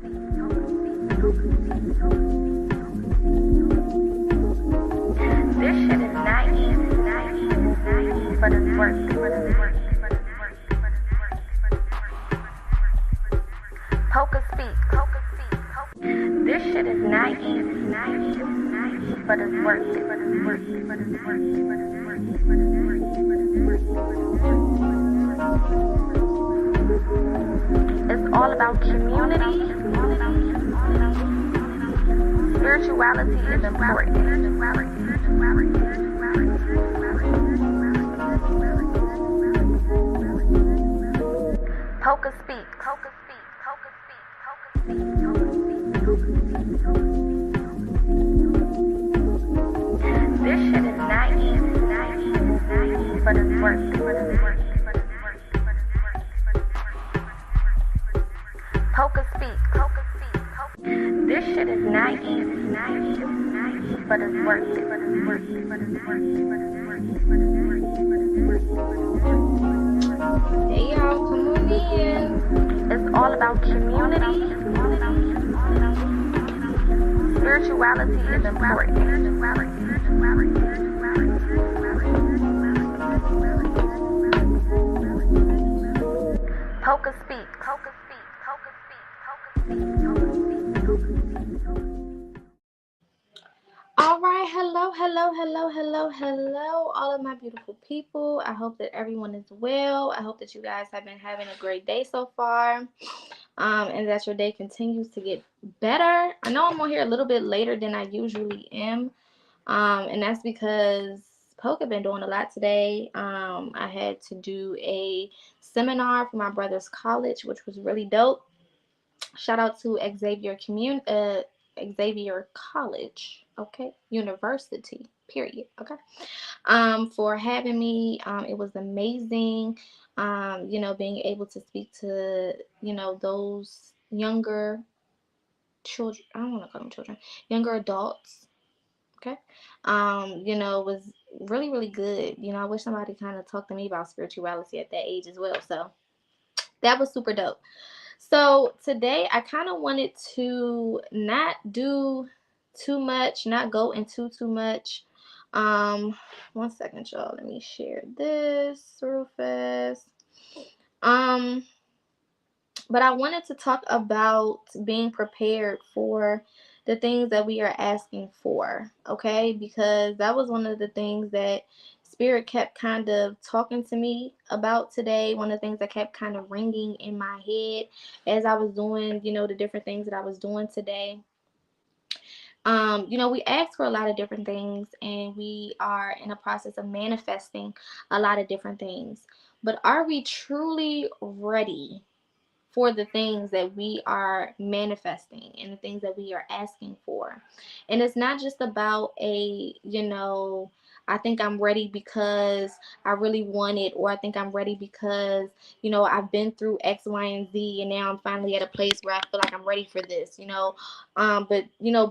This shit is not easy, but it's worth it. PocaSPEAKS. This shit is not easy, but it's worth it. It's all about community. Spirituality is important. PocaSPEAKS. This shit is not easy, but it's worth it. PocaSPEAKS. This shit is not easy, but it's worth it. Hey y'all, come on in. It's all about community. Spirituality is important. PocaSPEAKS. All right, hello, all of my beautiful people. I hope that everyone is well. I hope that you guys have been having a great day so far, and that your day continues to get better. I know I'm on here a little bit later than I usually am, and that's because Poca been doing a lot today. I had to do a seminar for my brother's college, which was really dope. Shout out to Xavier College, okay, University, period, okay, for having me. It was amazing, being able to speak to, those younger children. I don't want to call them children, younger adults, okay. It was really, really good. I wish somebody kind of talked to me about spirituality at that age as well. So that was super dope. So today I kind of wanted to not do too much, not go into too much. 1 second, y'all. Let me share this real fast. But I wanted to talk about being prepared for the things that we are asking for, okay? Because that was one of the things that Spirit kept kind of talking to me about today. One of the things that kept kind of ringing in my head as I was doing, the different things that I was doing today. We ask for a lot of different things, and we are in a process of manifesting a lot of different things. But are we truly ready for the things that we are manifesting and the things that we are asking for? And it's not just about I think I'm ready because I really want it, or I think I'm ready because, I've been through X, Y, and Z, and now I'm finally at a place where I feel like I'm ready for this, but,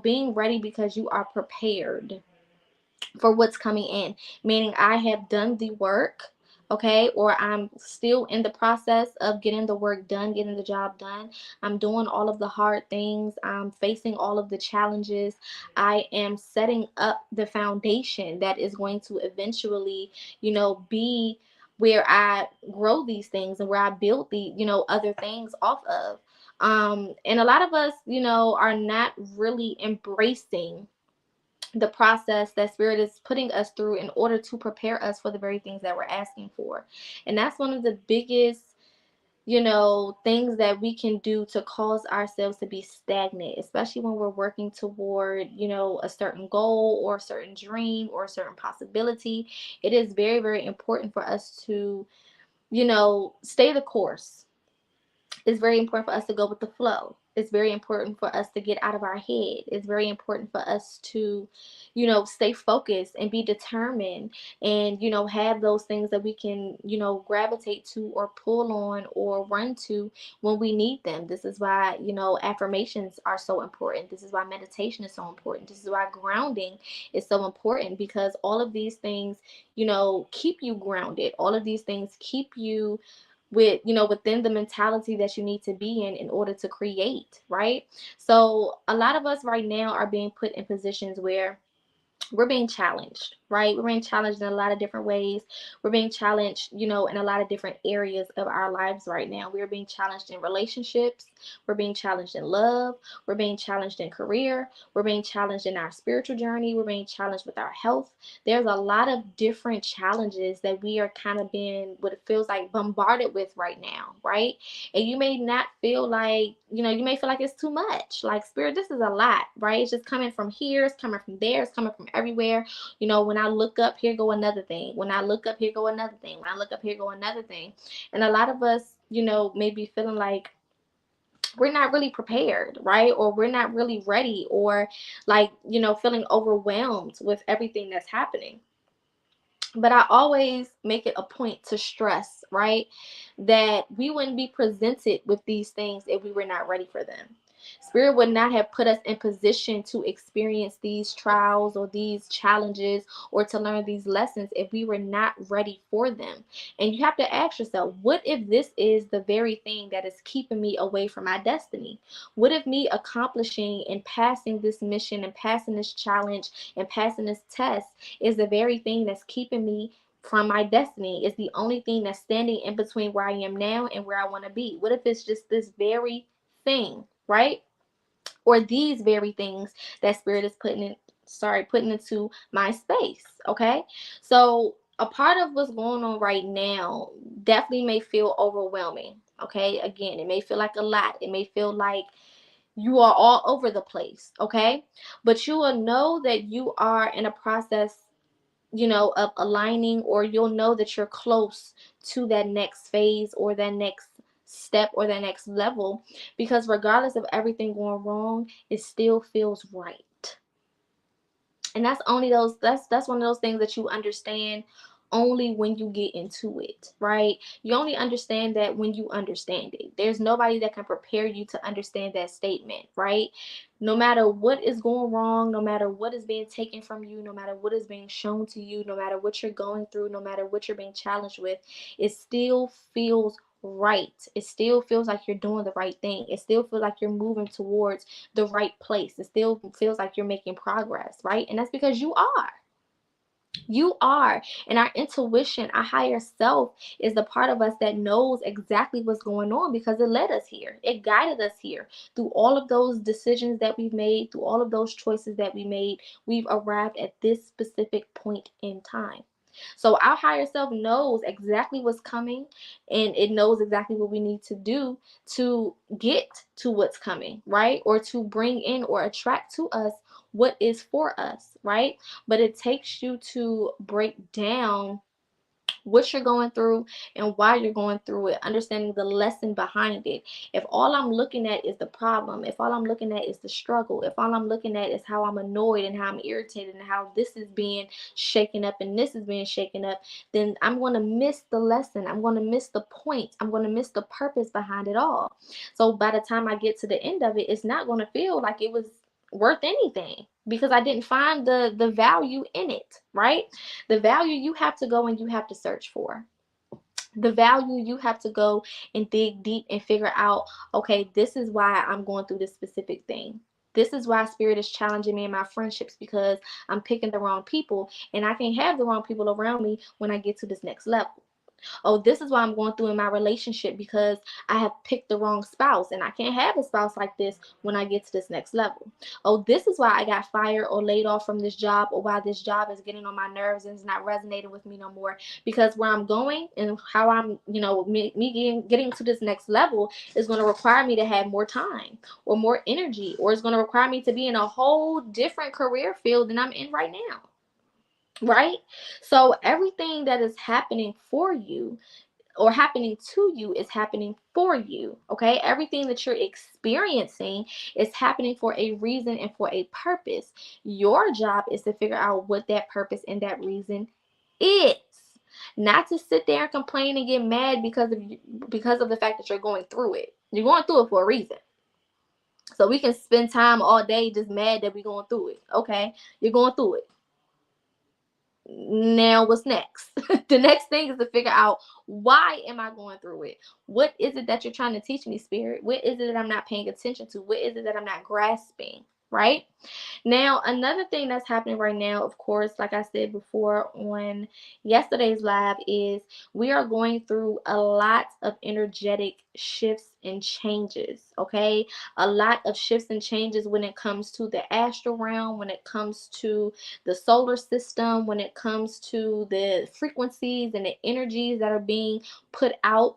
being ready because you are prepared for what's coming in, meaning I have done the work, okay, or I'm still in the process of getting the work done, getting the job done. I'm doing all of the hard things. I'm facing all of the challenges. I am setting up the foundation that is going to eventually, be where I grow these things and where I build the, other things off of. And a lot of us, are not really embracing the process that Spirit is putting us through in order to prepare us for the very things that we're asking for. And that's one of the biggest, things that we can do to cause ourselves to be stagnant, especially when we're working toward, a certain goal or a certain dream or a certain possibility. It is very, very important for us to, stay the course. It's very important for us to go with the flow. It's very important for us to get out of our head. It's very important for us to, stay focused and be determined and, have those things that we can, gravitate to or pull on or run to when we need them. This is why, affirmations are so important. This is why meditation is so important. This is why grounding is so important, because all of these things, keep you grounded. All of these things keep you with, within the mentality that you need to be in order to create, right? So a lot of us right now are being put in positions where we're being challenged, right? We're being challenged in a lot of different ways. We're being challenged, in a lot of different areas of our lives right now. We're being challenged in relationships. We're being challenged in love. We're being challenged in career. We're being challenged in our spiritual journey. We're being challenged with our health. There's a lot of different challenges that we are kind of being, what it feels like, bombarded with right now, right? And you may not feel like, you may feel like it's too much. Like, Spirit, this is a lot, right? It's just coming from here, it's coming from there, it's coming from everywhere. When I look up, here go another thing. When I look up, here go another thing. When I look up, here go another thing. And a lot of us, may be feeling like we're not really prepared, right? Or we're not really ready, or like, feeling overwhelmed with everything that's happening. But I always make it a point to stress, right, that we wouldn't be presented with these things if we were not ready for them. Spirit would not have put us in position to experience these trials or these challenges or to learn these lessons if we were not ready for them. And you have to ask yourself, what if this is the very thing that is keeping me away from my destiny? What if me accomplishing and passing this mission and passing this challenge and passing this test is the very thing that's keeping me from my destiny? Is the only thing that's standing in between where I am now and where I want to be? What if it's just this very thing, right? Or these very things that Spirit is putting into my space, okay? So a part of what's going on right now definitely may feel overwhelming, okay? Again, it may feel like a lot. It may feel like you are all over the place, okay? But you will know that you are in a process, of aligning, or you'll know that you're close to that next phase or that next step or that next level, because regardless of everything going wrong, it still feels right. And that's one of those things that you understand only when you get into it, right? You only understand that when you understand it. There's nobody that can prepare you to understand that statement, right? No matter what is going wrong, no matter what is being taken from you, no matter what is being shown to you, no matter what you're going through, no matter what you're being challenged with, it still feels right. It still feels like you're doing the right thing. It still feels like you're moving towards the right place. It still feels like you're making progress, right? And that's because you are. You are. And our intuition, our higher self, is the part of us that knows exactly what's going on because it led us here. It guided us here. Through all of those decisions that we've made, through all of those choices that we made, we've arrived at this specific point in time. So our higher self knows exactly what's coming, and it knows exactly what we need to do to get to what's coming, right? Or to bring in or attract to us what is for us, right? But it takes you to break down what you're going through and why you're going through it, understanding the lesson behind it. If all I'm looking at is the problem, if all I'm looking at is the struggle, if all I'm looking at is how I'm annoyed and how I'm irritated and how this is being shaken up and this is being shaken up, then I'm going to miss the lesson. I'm going to miss the point. I'm going to miss the purpose behind it all. So by the time I get to the end of it, it's not going to feel like it was worth anything because I didn't find the value in it, right? The value you have to go and you have to search for. The value you have to go and dig deep and figure out, okay, this is why I'm going through this specific thing. This is why Spirit is challenging me in my friendships, because I'm picking the wrong people and I can't have the wrong people around me when I get to this next level. Oh, this is why I'm going through in my relationship, because I have picked the wrong spouse and I can't have a spouse like this when I get to this next level. Oh, this is why I got fired or laid off from this job, or why this job is getting on my nerves and is not resonating with me no more, because where I'm going and how I'm, me getting to this next level is going to require me to have more time or more energy, or it's going to require me to be in a whole different career field than I'm in right now. Right? So everything that is happening for you or happening to you is happening for you. Okay? Everything that you're experiencing is happening for a reason and for a purpose. Your job is to figure out what that purpose and that reason is. Not to sit there and complain and get mad because of the fact that you're going through it. You're going through it for a reason. So we can spend time all day just mad that we're going through it. Okay? You're going through it. Now what's next? The next thing is to figure out, why am I going through it? What is it that you're trying to teach me, Spirit? What is it that I'm not paying attention to? What is it that I'm not grasping? Right? Now, another thing that's happening right now, of course, like I said before on yesterday's live, is we are going through a lot of energetic shifts and changes, okay? A lot of shifts and changes when it comes to the astral realm, when it comes to the solar system, when it comes to the frequencies and the energies that are being put out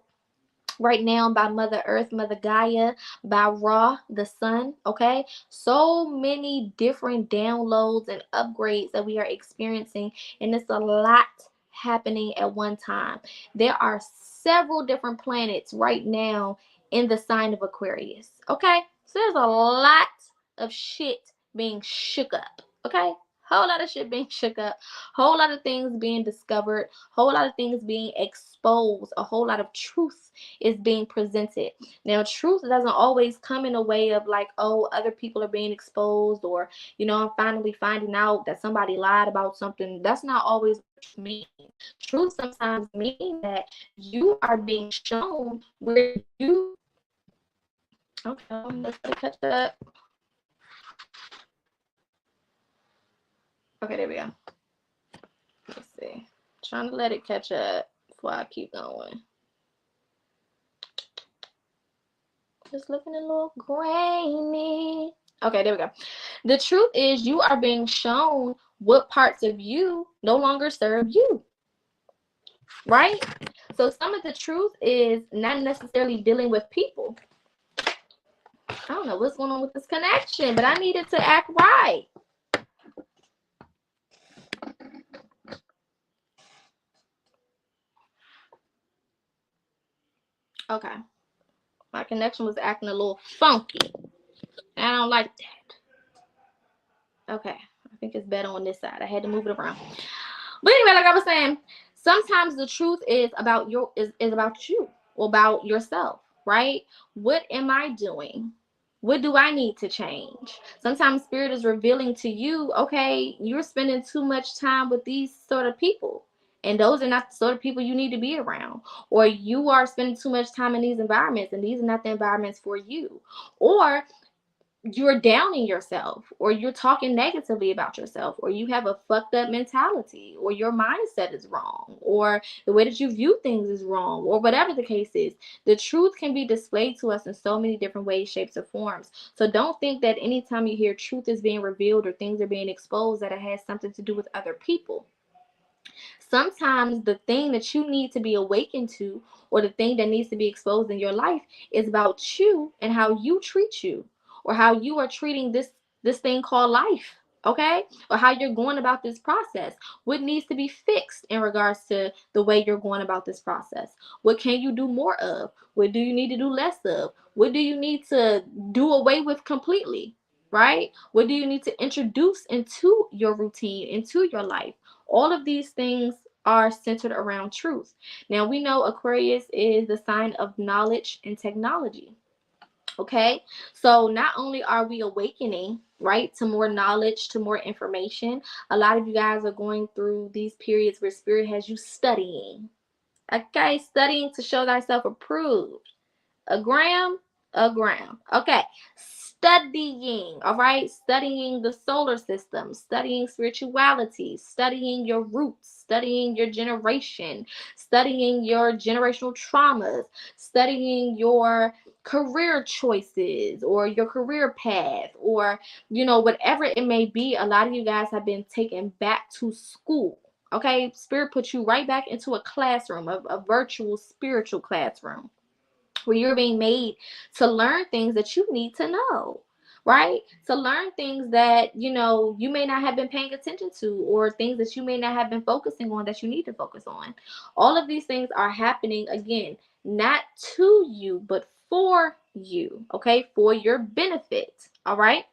right now by Mother Earth, Mother Gaia, by Ra, the sun, okay? So many different downloads and upgrades that we are experiencing, and it's a lot happening at one time. There are several different planets right now in the sign of Aquarius, okay? So there's a lot of shit being shook up, okay? Whole lot of shit being shook up, whole lot of things being discovered, whole lot of things being exposed, a whole lot of truth is being presented. Now, truth doesn't always come in a way of like, oh, other people are being exposed, or, you know, I'm finally finding out that somebody lied about something. That's not always what truth means. Truth sometimes means that you are being shown where you, okay, let's catch up. Okay, there we go. Let's see. Trying to let it catch up before I keep going. Just looking a little grainy. Okay, there we go. The truth is, you are being shown what parts of you no longer serve you, right? So some of the truth is not necessarily dealing with people. I don't know what's going on with this connection, but I need it to act right. Okay. My connection was acting a little funky. I don't like that. Okay. I think it's better on this side. I had to move it around. But anyway, like I was saying, sometimes the truth is about is about you, or about yourself, right? What am I doing? What do I need to change? Sometimes Spirit is revealing to you, okay, you're spending too much time with these sort of people, and those are not the sort of people you need to be around. Or you are spending too much time in these environments, and these are not the environments for you. Or you're downing yourself, or you're talking negatively about yourself, or you have a fucked up mentality, or your mindset is wrong, or the way that you view things is wrong, or whatever the case is. The truth can be displayed to us in so many different ways, shapes, or forms. So don't think that anytime you hear truth is being revealed or things are being exposed, that it has something to do with other people. Sometimes the thing that you need to be awakened to, or the thing that needs to be exposed in your life, is about you and how you treat you, or how you are treating this thing called life, okay? Or how you're going about this process. What needs to be fixed in regards to the way you're going about this process? What can you do more of? What do you need to do less of? What do you need to do away with completely? Right? What do you need to introduce into your routine, into your life? All of these things are centered around truth. Now, we know Aquarius is the sign of knowledge and technology. Okay, so not only are we awakening, right, to more knowledge, to more information, a lot of you guys are going through these periods where Spirit has you studying. Okay, studying to show thyself approved. A gram. Okay. Studying, all right? Studying the solar system, studying spirituality, studying your roots, studying your generation, studying your generational traumas, studying your career choices, or your career path, or, you know, whatever it may be. A lot of you guys have been taken back to school. Okay, Spirit puts you right back into a classroom, a virtual spiritual classroom, where you're being made to learn things that you need to know, right? To learn things that, you know, you may not have been paying attention to, or things that you may not have been focusing on that you need to focus on. All of these things are happening, again, not to you, but for you, okay? For your benefit, all right?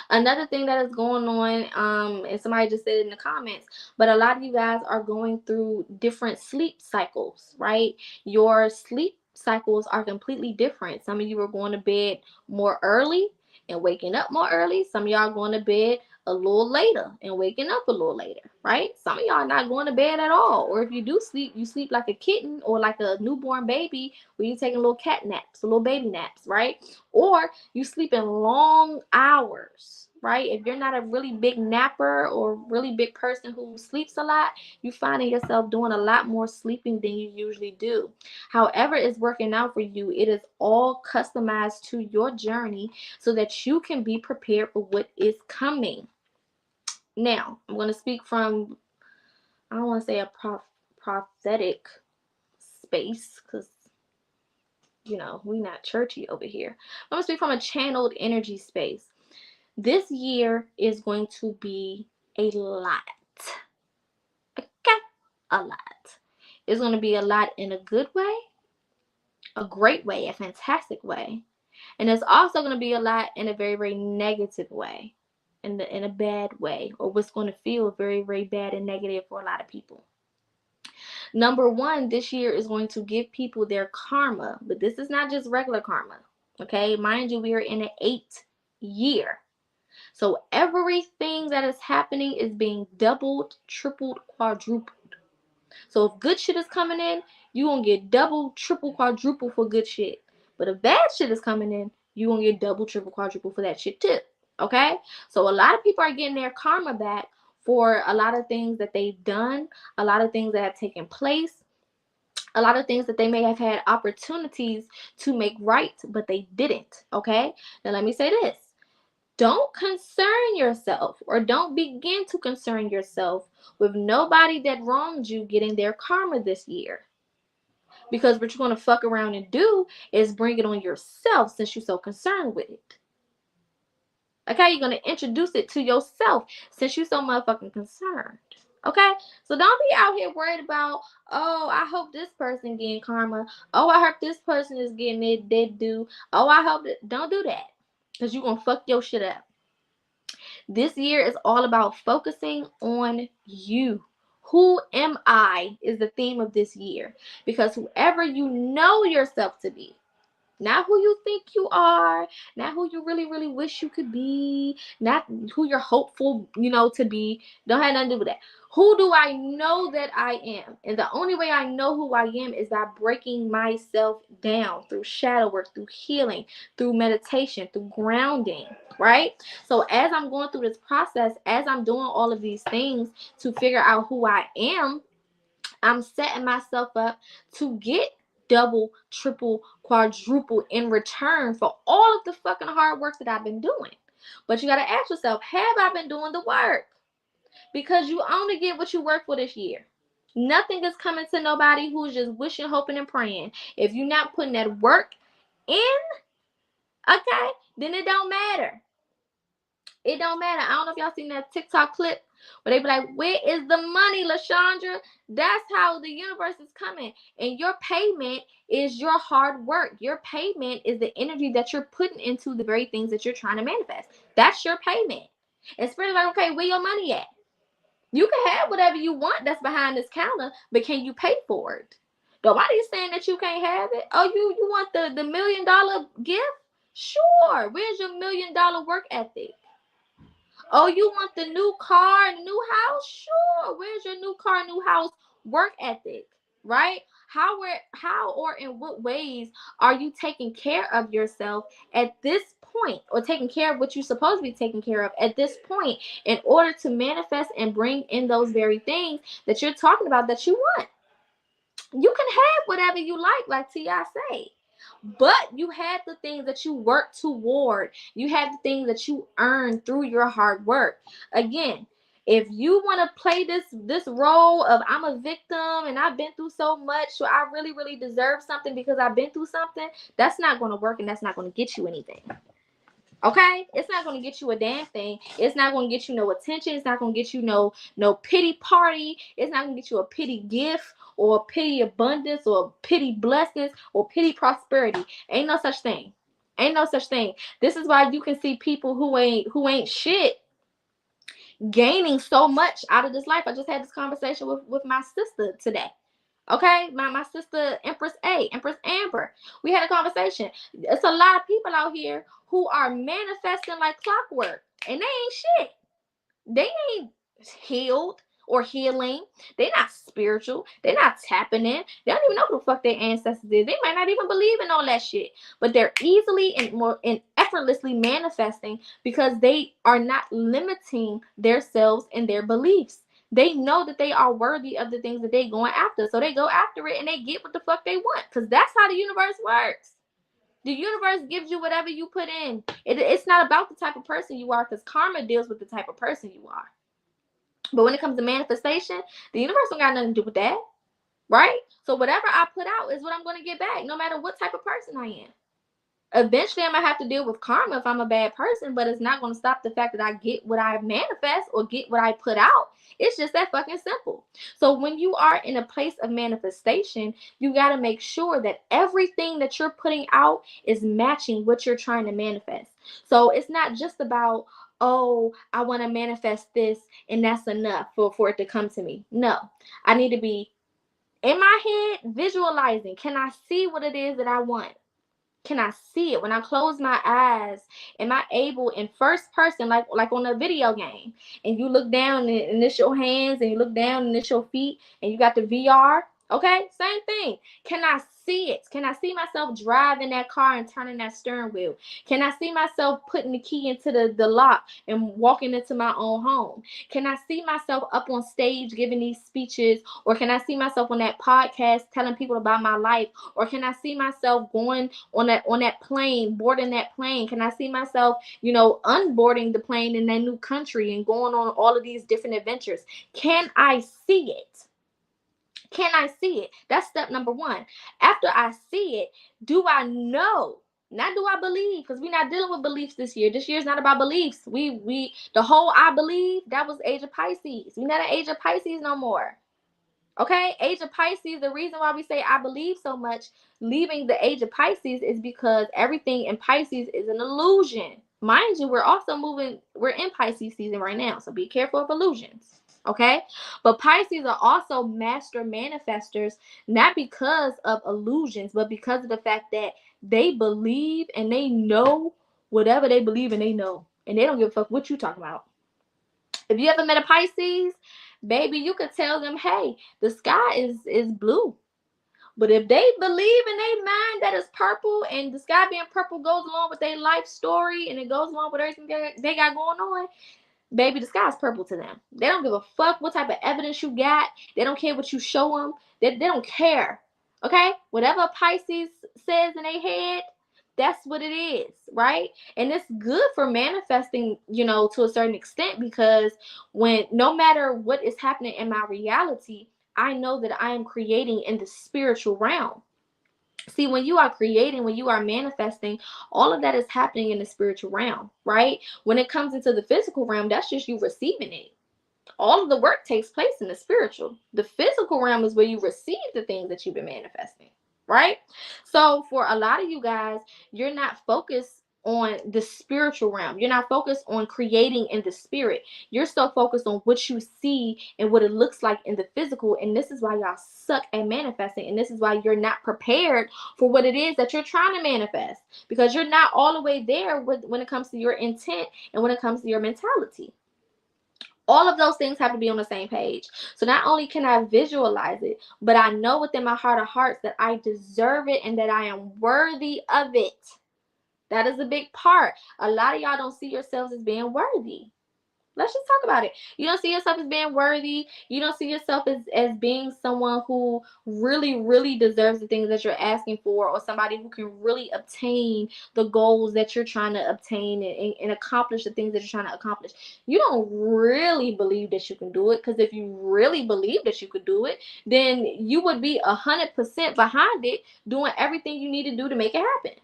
Another thing that is going on, and somebody just said it in the comments, but a lot of you guys are going through different sleep cycles, right? Your sleep cycles are completely different. Some of you are going to bed more early and waking up more early. Some of y'all going to bed a little later and waking up a little later, right? Some of y'all not going to bed at all. Or if you do sleep, you sleep like a kitten or like a newborn baby where you're taking little cat naps, little baby naps, right? Or you sleep in long hours, right? If you're not a really big napper or really big person who sleeps a lot, you finding yourself doing a lot more sleeping than you usually do. However it's working out for you, it is all customized to your journey so that you can be prepared for what is coming. Now, I'm going to speak from, I don't want to say a prophetic space because, we not churchy over here. I'm going to speak from a channeled energy space. This year is going to be a lot. Okay? A lot. It's going to be a lot in a good way, a great way, a fantastic way. And it's also going to be a lot in a very, very negative way, in a bad way, or what's going to feel very, very bad and negative for a lot of people. Number one, this year is going to give people their karma, but this is not just regular karma. Okay, mind you, we are in an 8th year. So everything that is happening is being doubled, tripled, quadrupled. So if good shit is coming in, you gonna get double, triple, quadruple for good shit. But if bad shit is coming in, you gonna get double, triple, quadruple for that shit too. Okay? So a lot of people are getting their karma back for a lot of things that they've done, a lot of things that have taken place, a lot of things that they may have had opportunities to make right, but they didn't. Okay? Now let me say this. Don't concern yourself or don't begin to concern yourself with nobody that wronged you getting their karma this year. Because what you're going to fuck around and do is bring it on yourself since you're so concerned with it. Okay? You're going to introduce it to yourself since you're so motherfucking concerned. Okay? So don't be out here worried about, oh, I hope this person getting karma. Oh, I hope this person is getting it dead due. Oh, I hope that. Don't do that. Because you're going to fuck your shit up. This year is all about focusing on you. Who am I is the theme of this year. Because whoever you know yourself to be, not who you think you are, not who you really, really wish you could be, not who you're hopeful, to be. Don't have nothing to do with that. Who do I know that I am? And the only way I know who I am is by breaking myself down through shadow work, through healing, through meditation, through grounding, right? So as I'm going through this process, as I'm doing all of these things to figure out who I am, I'm setting myself up to get double, triple, quadruple in return for all of the fucking hard work that I've been doing. But you got to ask yourself, have I been doing the work? Because you only get what you work for this year. Nothing is coming to nobody who's just wishing, hoping, and praying. If you're not putting that work in, okay, then it don't matter. It don't matter. I don't know if y'all seen that TikTok clip where they be like, where is the money, LaShondra? That's how the universe is coming. And your payment is your hard work. Your payment is the energy that you're putting into the very things that you're trying to manifest. That's your payment. And Spirit is like, okay, where your money at? You can have whatever you want that's behind this counter, but can you pay for it? Nobody's saying that you can't have it. Oh, you want the $1 million gift? Sure. Where's your $1 million work ethic? Oh, you want the new car and new house? Sure. Where's your new car, new house work ethic? Right? How or in what ways are you taking care of yourself at this point, or taking care of what you're supposed to be taking care of at this point in order to manifest and bring in those very things that you're talking about that you want? You can have whatever you like T.I. say. But you have the things that you work toward. You have the things that you earn through your hard work. Again, if you want to play this role of I'm a victim and I've been through so much, so I really, really deserve something because I've been through something, that's not going to work and that's not going to get you anything. Okay? It's not going to get you a damn thing. It's not going to get you no attention. It's not going to get you no pity party. It's not going to get you a pity gift or pity abundance or pity blessings or pity prosperity. Ain't no such thing. Ain't no such thing. This is why you can see people who ain't shit gaining so much out of this life. I just had this conversation with my sister today. Okay, my sister Empress Amber. We had a conversation. It's a lot of people out here who are manifesting like clockwork, and they ain't shit. They ain't healed or healing. They're not spiritual. They're not tapping in. They don't even know who the fuck their ancestors is. They might not even believe in all that shit. But they're easily and effortlessly manifesting because they are not limiting themselves and their beliefs. They know that they are worthy of the things that they're going after. So they go after it and they get what the fuck they want. Because that's how the universe works. The universe gives you whatever you put in. It's not about the type of person you are, because karma deals with the type of person you are. But when it comes to manifestation, the universe don't got nothing to do with that, right? So whatever I put out is what I'm going to get back, no matter what type of person I am. Eventually, I'm going to have to deal with karma if I'm a bad person, but it's not going to stop the fact that I get what I manifest or get what I put out. It's just that fucking simple. So when you are in a place of manifestation, you got to make sure that everything that you're putting out is matching what you're trying to manifest. So it's not just about, oh, I want to manifest this and that's enough for it to come to me. No, I need to be in my head visualizing. Can I see what it is that I want? Can I see it? When I close my eyes, am I able in first person, like on a video game, and you look down and it's your hands, and you look down and it's your feet, and you got the VR? Okay, same thing. Can I see it? Can I see myself driving that car and turning that steering wheel? Can I see myself putting the key into the lock and walking into my own home? Can I see myself up on stage giving these speeches? Or can I see myself on that podcast telling people about my life? Or can I see myself going on that plane, boarding that plane? Can I see myself, unboarding the plane in that new country and going on all of these different adventures? Can I see it? Can I see it? That's step number one. After I see it, do I know? Not do I believe, because we're not dealing with beliefs this year. This year's not about beliefs. The whole I believe, that was age of Pisces. We're not an age of Pisces no more. Okay, age of Pisces, the reason why we say I believe so much, leaving the age of Pisces, is because everything in Pisces is an illusion. Mind you, we're in Pisces season right now, so be careful of illusions. Okay, but Pisces are also master manifestors, not because of illusions, but because of the fact that they believe and they know whatever they believe and they know, and they don't give a fuck what you talking about. If you ever met a Pisces, baby, you could tell them, hey, the sky is blue. But if they believe in their mind that it's purple, and the sky being purple goes along with their life story and it goes along with everything they got going on, baby, the sky's purple to them. They don't give a fuck what type of evidence you got. They don't care what you show them. They don't care. Okay? Whatever a Pisces says in their head, that's what it is, right? And it's good for manifesting, to a certain extent, because when no matter what is happening in my reality, I know that I am creating in the spiritual realm. See, when you are creating, when you are manifesting, all of that is happening in the spiritual realm, right? When it comes into the physical realm, that's just you receiving it. All of the work takes place in the spiritual. The physical realm is where you receive the things that you've been manifesting, right? So for a lot of you guys, you're not focused on the spiritual realm. You're not focused on creating in the spirit. You're so focused on what you see and what it looks like in the physical. And this is why y'all suck at manifesting. And this is why you're not prepared for what it is that you're trying to manifest, because you're not all the way there when it comes to your intent and when it comes to your mentality. All of those things have to be on the same page. So not only can I visualize it, but I know within my heart of hearts that I deserve it and that I am worthy of it. That is a big part. A lot of y'all don't see yourselves as being worthy. Let's just talk about it. You don't see yourself as being worthy. You don't see yourself as being someone who really, really deserves the things that you're asking for, or somebody who can really obtain the goals that you're trying to obtain and accomplish the things that you're trying to accomplish. You don't really believe that you can do it, because if you really believe that you could do it, then you would be 100% behind it, doing everything you need to do to make it happen.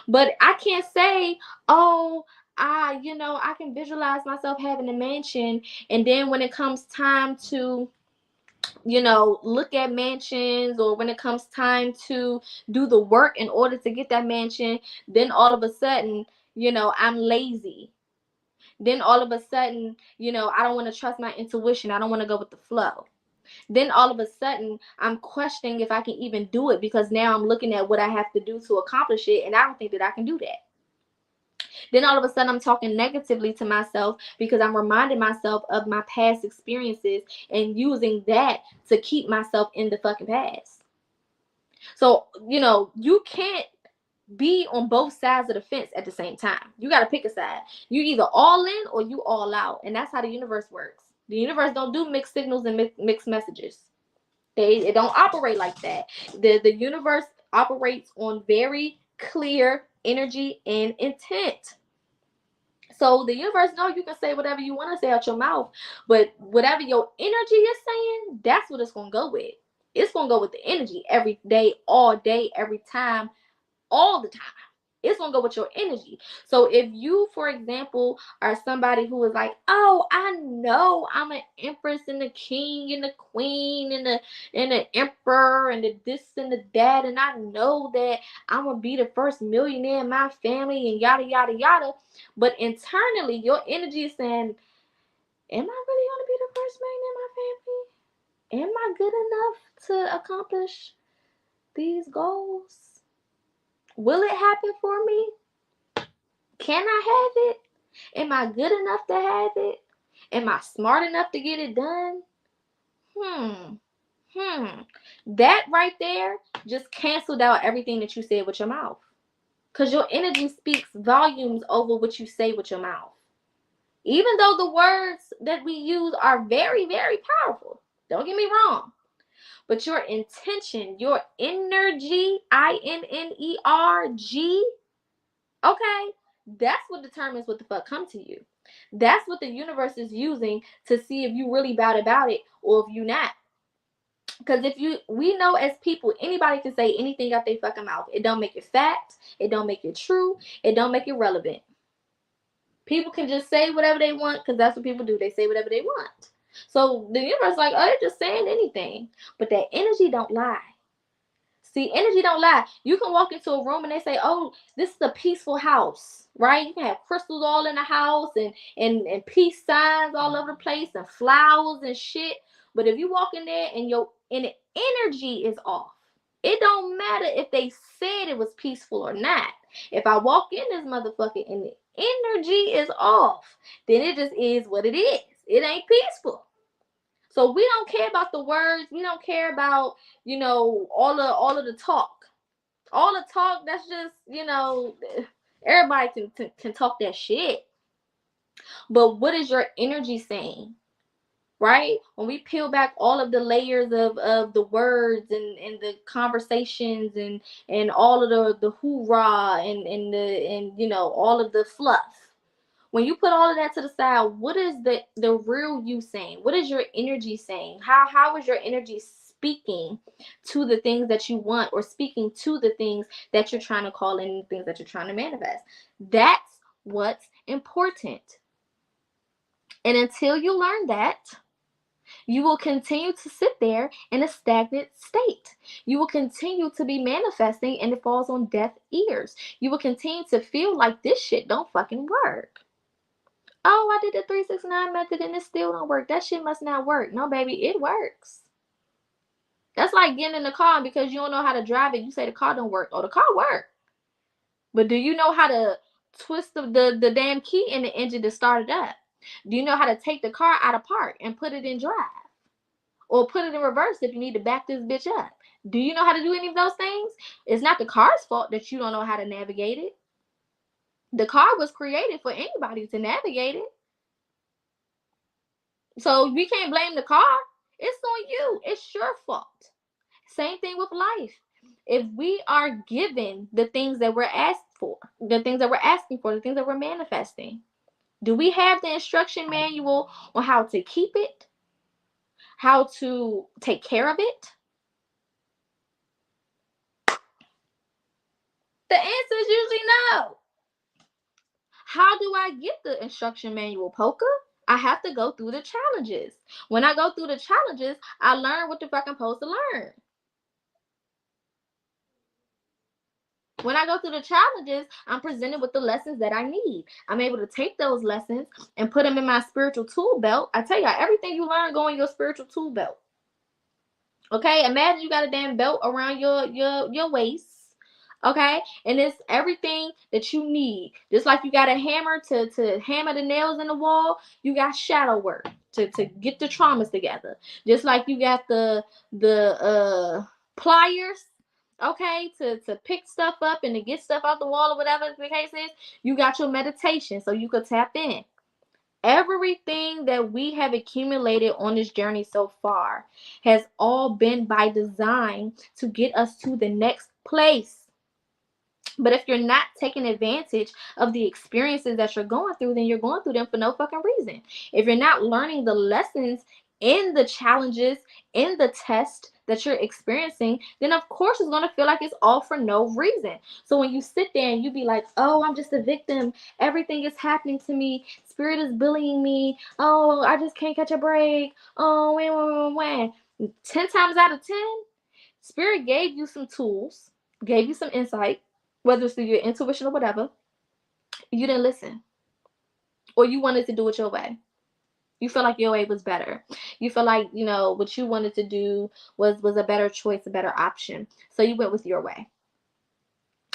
But I can't say, oh, I can visualize myself having a mansion, and then when it comes time to, look at mansions, or when it comes time to do the work in order to get that mansion, then all of a sudden, I'm lazy. Then all of a sudden, I don't want to trust my intuition. I don't want to go with the flow. Then all of a sudden, I'm questioning if I can even do it, because now I'm looking at what I have to do to accomplish it, and I don't think that I can do that. Then all of a sudden I'm talking negatively to myself because I'm reminding myself of my past experiences and using that to keep myself in the fucking past. So, you can't be on both sides of the fence at the same time. You got to pick a side. You either all in or you all out. And that's how the universe works. The universe don't do mixed signals and mixed messages. It don't operate like that. The universe operates on very clear energy and intent. So the universe knows you can say whatever you want to say out your mouth, but whatever your energy is saying, that's what it's going to go with. It's going to go with the energy every day, all day, every time, all the time. It's going to go with your energy. So if you, for example, are somebody who is like, oh, I know I'm an empress and the king and the queen and the emperor and the this and the that, and I know that I'm going to be the first millionaire in my family and yada, yada, yada. But internally, your energy is saying, am I really going to be the first millionaire in my family? Am I good enough to accomplish these goals? Will it happen for me? Can I have it? Am I good enough to have it? Am I smart enough to get it done? That right there just canceled out everything that you said with your mouth. Because your energy speaks volumes over what you say with your mouth. Even though the words that we use are very, very powerful. Don't get me wrong. But your intention, your energy, INNERG, okay, that's what determines what the fuck come to you. That's what the universe is using to see if you really bad about it or if you not. Because we know as people, anybody can say anything out their fucking mouth. It don't make it fact. It don't make it true. It don't make it relevant. People can just say whatever they want because that's what people do. They say whatever they want. So the universe is like, oh, they're just saying anything. But that energy don't lie. See, energy don't lie. You can walk into a room and they say, oh, this is a peaceful house, right? You can have crystals all in the house and peace signs all over the place and flowers and shit. But if you walk in there and the energy is off, it don't matter if they said it was peaceful or not. If I walk in this motherfucker and the energy is off, then it just is what it is. It ain't peaceful. So we don't care about the words. We don't care about, all of the talk. All the talk, that's just, everybody can talk that shit. But what is your energy saying? Right? When we peel back all of the layers of the words and the conversations and all of the hoorah and all of the fluff. When you put all of that to the side, what is the real you saying? What is your energy saying? How is your energy speaking to the things that you want or speaking to the things that you're trying to call in, the things that you're trying to manifest? That's what's important. And until you learn that, you will continue to sit there in a stagnant state. You will continue to be manifesting and it falls on deaf ears. You will continue to feel like this shit don't fucking work. Oh, I did the 369 method and it still don't work. That shit must not work. No, baby, it works. That's like getting in the car and because you don't know how to drive it, you say the car don't work. Oh, the car works. But do you know how to twist the damn key in the engine to start it up? Do you know how to take the car out of park and put it in drive? Or put it in reverse if you need to back this bitch up? Do you know how to do any of those things? It's not the car's fault that you don't know how to navigate it. The car was created for anybody to navigate it. So we can't blame the car. It's on you. It's your fault. Same thing with life. If we are given the things that we're asked for, the things that we're asking for, the things that we're manifesting, do we have the instruction manual on how to keep it? How to take care of it? The answer is usually no. How do I get the instruction manual, Poca? I have to go through the challenges. When I go through the challenges, I learn what the fuck I'm supposed to learn. When I go through the challenges, I'm presented with the lessons that I need. I'm able to take those lessons and put them in my spiritual tool belt. I tell y'all, everything you learn go in your spiritual tool belt. Okay, imagine you got a damn belt around your waist, Okay, and it's everything that you need. Just like you got a hammer to hammer the nails in the wall, you got shadow work to get the traumas together. Just like you got the pliers, okay, to pick stuff up and to get stuff out the wall or whatever the case is. You got your meditation so you could tap in. Everything that we have accumulated on this journey so far has all been by design to get us to the next place. But if you're not taking advantage of the experiences that you're going through, then you're going through them for no fucking reason. If you're not learning the lessons in the challenges, in the test that you're experiencing, then of course it's going to feel like it's all for no reason. So when you sit there and you be like, oh, I'm just a victim. Everything is happening to me. Spirit is bullying me. Oh, I just can't catch a break. Oh, when. 10 times out of 10, Spirit gave you some tools, gave you some insight, whether it's through your intuition or whatever. You didn't listen, or you wanted to do it your way. You feel like your way was better. You feel like, you know, what you wanted to do was a better choice, a better option. So you went with your way.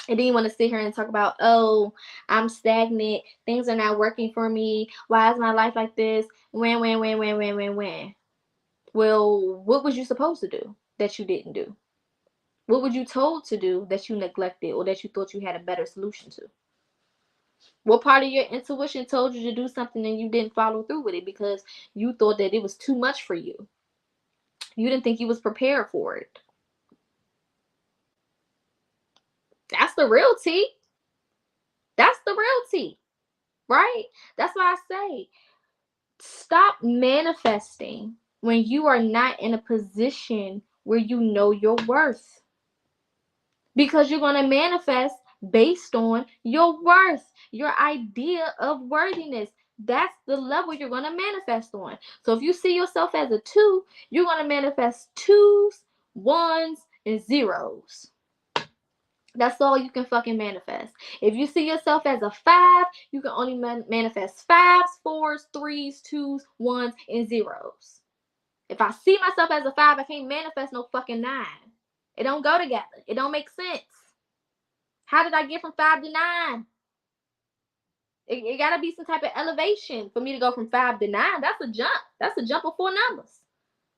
And then you want to sit here and talk about, oh, I'm stagnant. Things are not working for me. Why is my life like this? When. Well, what was you supposed to do that you didn't do? What were you told to do that you neglected or that you thought you had a better solution to? What part of your intuition told you to do something and you didn't follow through with it because you thought that it was too much for you? You didn't think you was prepared for it. That's the real tea. That's the real tea, right? That's why I say, stop manifesting when you are not in a position where you know your worth. Because you're going to manifest based on your worth, your idea of worthiness. That's the level you're going to manifest on. So if you see yourself as a 2, you're going to manifest 2s, 1s, and 0s. That's all you can fucking manifest. If you see yourself as a 5, you can only manifest 5s, 4s, 3s, 2s, 1s, and 0s. If I see myself as a 5, I can't manifest no fucking 9. It don't go together. It don't make sense. How did I get from 5 to 9? It got to be some type of elevation for me to go from 5 to 9. That's a jump. That's a jump of 4 numbers.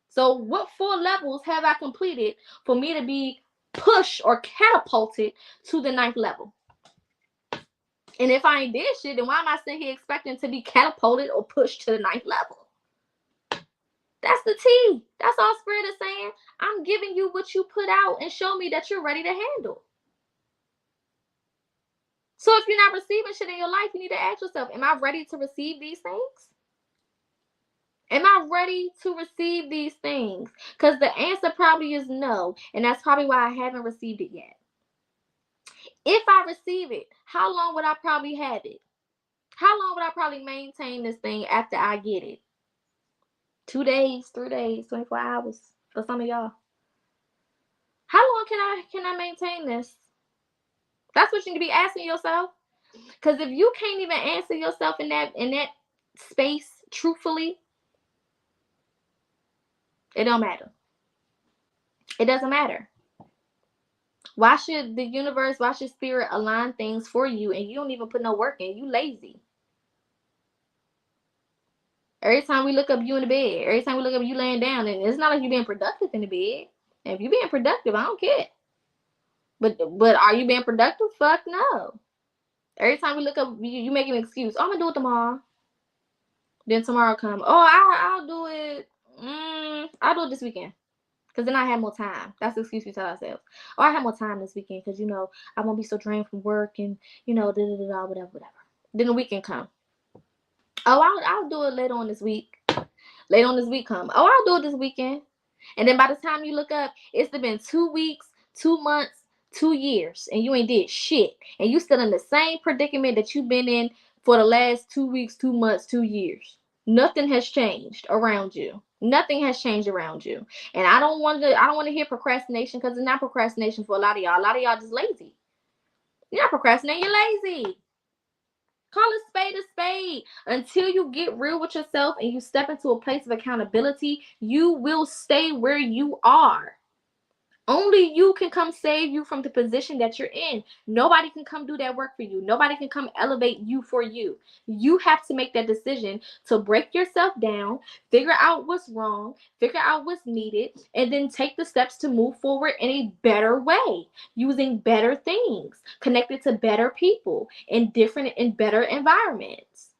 So what 4 levels have I completed for me to be pushed or catapulted to the 9th level? And if I ain't did shit, then why am I sitting here expecting to be catapulted or pushed to the 9th level? That's the T. That's all Spirit is saying. I'm giving you what you put out and show me that you're ready to handle. So if you're not receiving shit in your life, you need to ask yourself, am I ready to receive these things? Am I ready to receive these things? Because the answer probably is no. And that's probably why I haven't received it yet. If I receive it, how long would I probably have it? How long would I probably maintain this thing after I get it? 2 days, 3 days, 24 hours for some of y'all. How long can I maintain this? That's what you need to be asking yourself. Because if you can't even answer yourself in that space truthfully, it don't matter. It doesn't matter. Why should the universe, why should Spirit align things for you and you don't even put no work in? You lazy. Every time we look up, you in the bed. Every time we look up, you laying down. And it's not like you being productive in the bed. And if you being productive, I don't care. But are you being productive? Fuck no. Every time we look up, you make an excuse. Oh, I'm going to do it tomorrow. Then tomorrow come. Oh, I'll do it. I'll do it this weekend. Because then I have more time. That's the excuse we tell ourselves. Oh, I have more time this weekend because, I won't be so drained from work and, whatever. Then the weekend come. Oh, I'll do it later on this week. Later on this week come. Oh, I'll do it this weekend. And then by the time you look up, it's been 2 weeks, 2 months, 2 years, and you ain't did shit. And you still in the same predicament that you've been in for the last 2 weeks, 2 months, 2 years. Nothing has changed around you. Nothing has changed around you. And I don't want to hear procrastination because it's not procrastination for a lot of y'all. A lot of y'all just lazy. You're not procrastinating, you're lazy. Call a spade. Until you get real with yourself and you step into a place of accountability, you will stay where you are. Only you can come save you from the position that you're in. Nobody can come do that work for you. Nobody can come elevate you for you. You have to make that decision to break yourself down, figure out what's wrong, figure out what's needed, and then take the steps to move forward in a better way, using better things, connected to better people in different and better environments.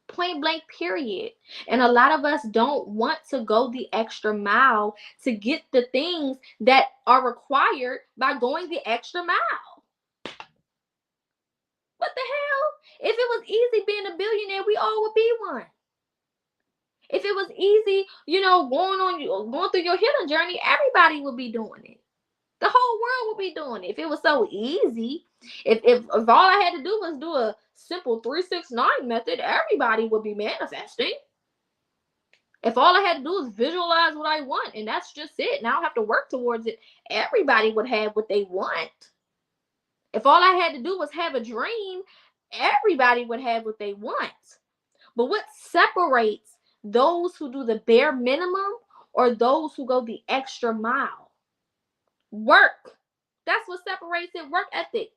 Point blank, period. And a lot of us don't want to go the extra mile to get the things that are required by going the extra mile. What the hell? If it was easy being a billionaire, we all would be one. If it was easy, going through your healing journey, everybody would be doing it. The whole world would be doing it if it was so easy. If all I had to do was do a simple 3-6-9 method, everybody would be manifesting. If all I had to do is visualize what I want and that's just it, and I don't have to work towards it, everybody would have what they want. If all I had to do was have a dream, everybody would have what they want. But what separates those who do the bare minimum or those who go the extra mile? Work. That's what separates it. Work ethic.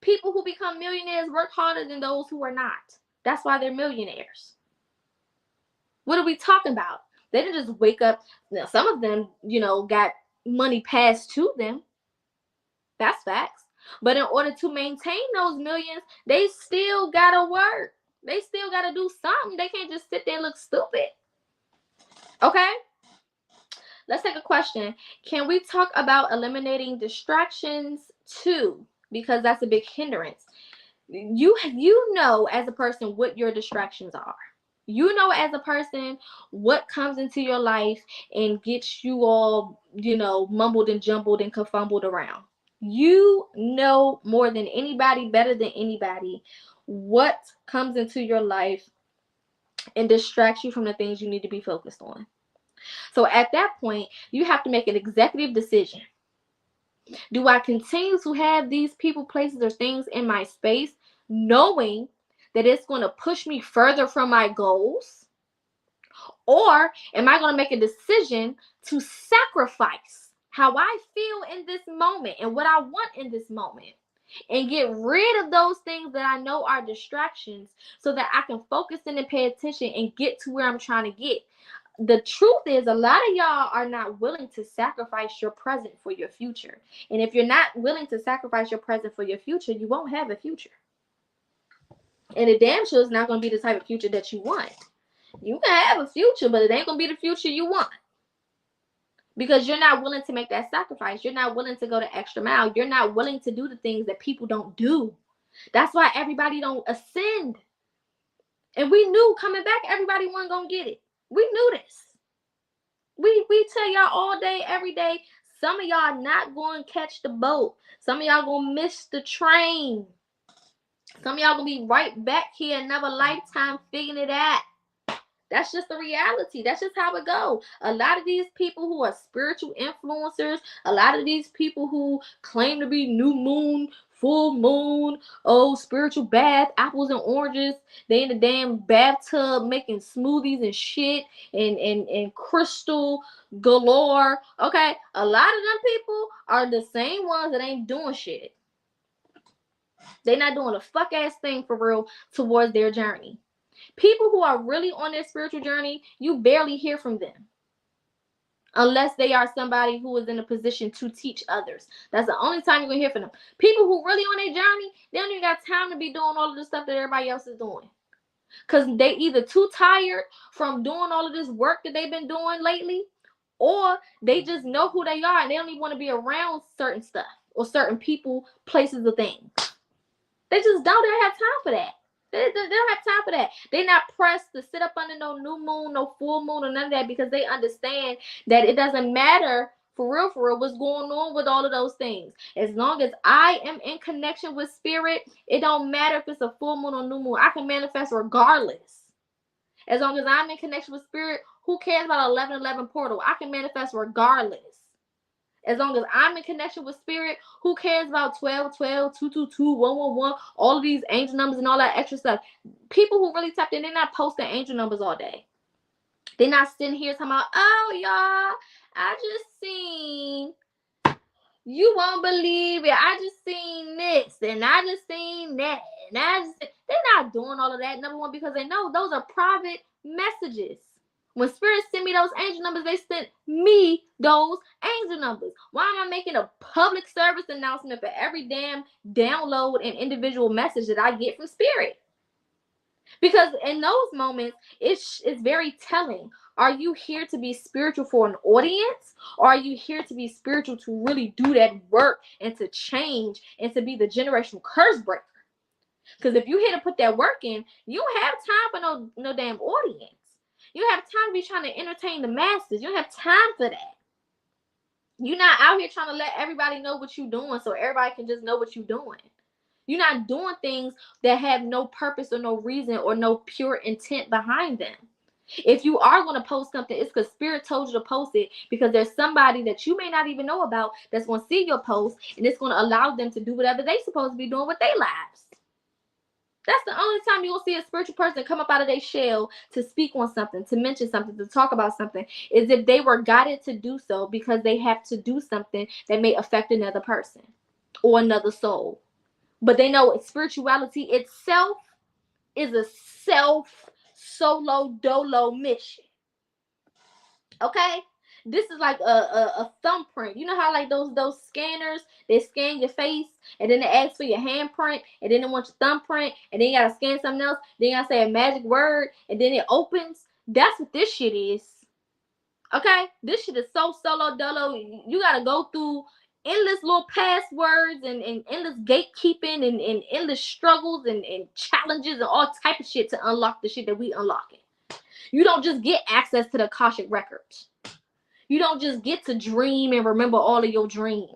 People who become millionaires work harder than those who are not. That's why they're millionaires. What are we talking about? They didn't just wake up. Now, some of them, got money passed to them. That's facts. But in order to maintain those millions, they still gotta work. They still gotta do something. They can't just sit there and look stupid. Okay? Let's take a question. Can we talk about eliminating distractions too? Because that's a big hindrance. You know as a person what your distractions are. You know as a person what comes into your life and gets you all, mumbled and jumbled and confumbled around. You know more than anybody, better than anybody, what comes into your life and distracts you from the things you need to be focused on. So at that point, you have to make an executive decision. Do I continue to have these people, places, or things in my space, knowing that it's going to push me further from my goals? Or am I going to make a decision to sacrifice how I feel in this moment and what I want in this moment and get rid of those things that I know are distractions so that I can focus in and pay attention and get to where I'm trying to get? The truth is, a lot of y'all are not willing to sacrifice your present for your future. And if you're not willing to sacrifice your present for your future, you won't have a future. And it damn sure is not going to be the type of future that you want. You can have a future, but it ain't going to be the future you want. Because you're not willing to make that sacrifice. You're not willing to go the extra mile. You're not willing to do the things that people don't do. That's why everybody don't ascend. And we knew coming back, everybody wasn't going to get it. We knew this. We tell y'all all day, every day, some of y'all not going to catch the boat. Some of y'all going to miss the train. Some of y'all going to be right back here another lifetime figuring it out. That's just the reality. That's just how it goes. A lot of these people who are spiritual influencers, a lot of these people who claim to be new moon, full moon, spiritual bath, apples and oranges, they in the damn bathtub making smoothies and shit and crystal galore. Okay, a lot of them people are the same ones that ain't doing shit. They not doing a fuck ass thing for real towards their journey. People who are really on their spiritual journey, you barely hear from them. Unless they are somebody who is in a position to teach others. That's the only time you're going to hear from them. People who really on their journey, they don't even got time to be doing all of the stuff that everybody else is doing. Because they either too tired from doing all of this work that they've been doing lately, or they just know who they are and they don't even want to be around certain stuff or certain people, places, or things. They just don't have time for that. They don't have time for that. They're not pressed to sit up under no new moon, no full moon, or none of that, because they understand that it doesn't matter for real what's going on with all of those things. As long as I am in connection with spirit, it don't matter if it's a full moon or new moon. I can manifest regardless. As long as I'm in connection with spirit, who cares about 1111 portal? I can manifest regardless. As long as I'm in connection with spirit, who cares about 12, 12, 222, 111, all of these angel numbers and all that extra stuff? People who really tapped in, they're not posting angel numbers all day. They're not sitting here talking about, oh, y'all, I just seen, you won't believe it. I just seen this and I just seen that. And they're not doing all of that. Number one, because they know those are private messages. When spirits send me those angel numbers, they sent me those angel numbers. Why am I making a public service announcement for every damn download and individual message that I get from spirit? Because in those moments, it's very telling. Are you here to be spiritual for an audience? Or are you here to be spiritual to really do that work and to change and to be the generational curse breaker? Because if you're here to put that work in, you don't have time for no damn audience. You don't have time to be trying to entertain the masses. You don't have time for that. You're not out here trying to let everybody know what you're doing so everybody can just know what you're doing. You're not doing things that have no purpose or no reason or no pure intent behind them. If you are going to post something, it's because spirit told you to post it, because there's somebody that you may not even know about that's going to see your post, and it's going to allow them to do whatever they're supposed to be doing with their lives. That's the only time you'll see a spiritual person come up out of their shell to speak on something, to mention something, to talk about something, is if they were guided to do so because they have to do something that may affect another person or another soul. But they know spirituality itself is a solo dolo mission. Okay? This is like a thumbprint. You know how like those scanners, they scan your face and then they ask for your handprint and then they want your thumbprint and then you gotta scan something else. Then you gotta say a magic word and then it opens. That's what this shit is. Okay? This shit is so solo dolo. You gotta go through endless little passwords and endless gatekeeping and endless struggles and challenges and all type of shit to unlock the shit that we unlocking. You don't just get access to the Akashic records. You don't just get to dream and remember all of your dreams.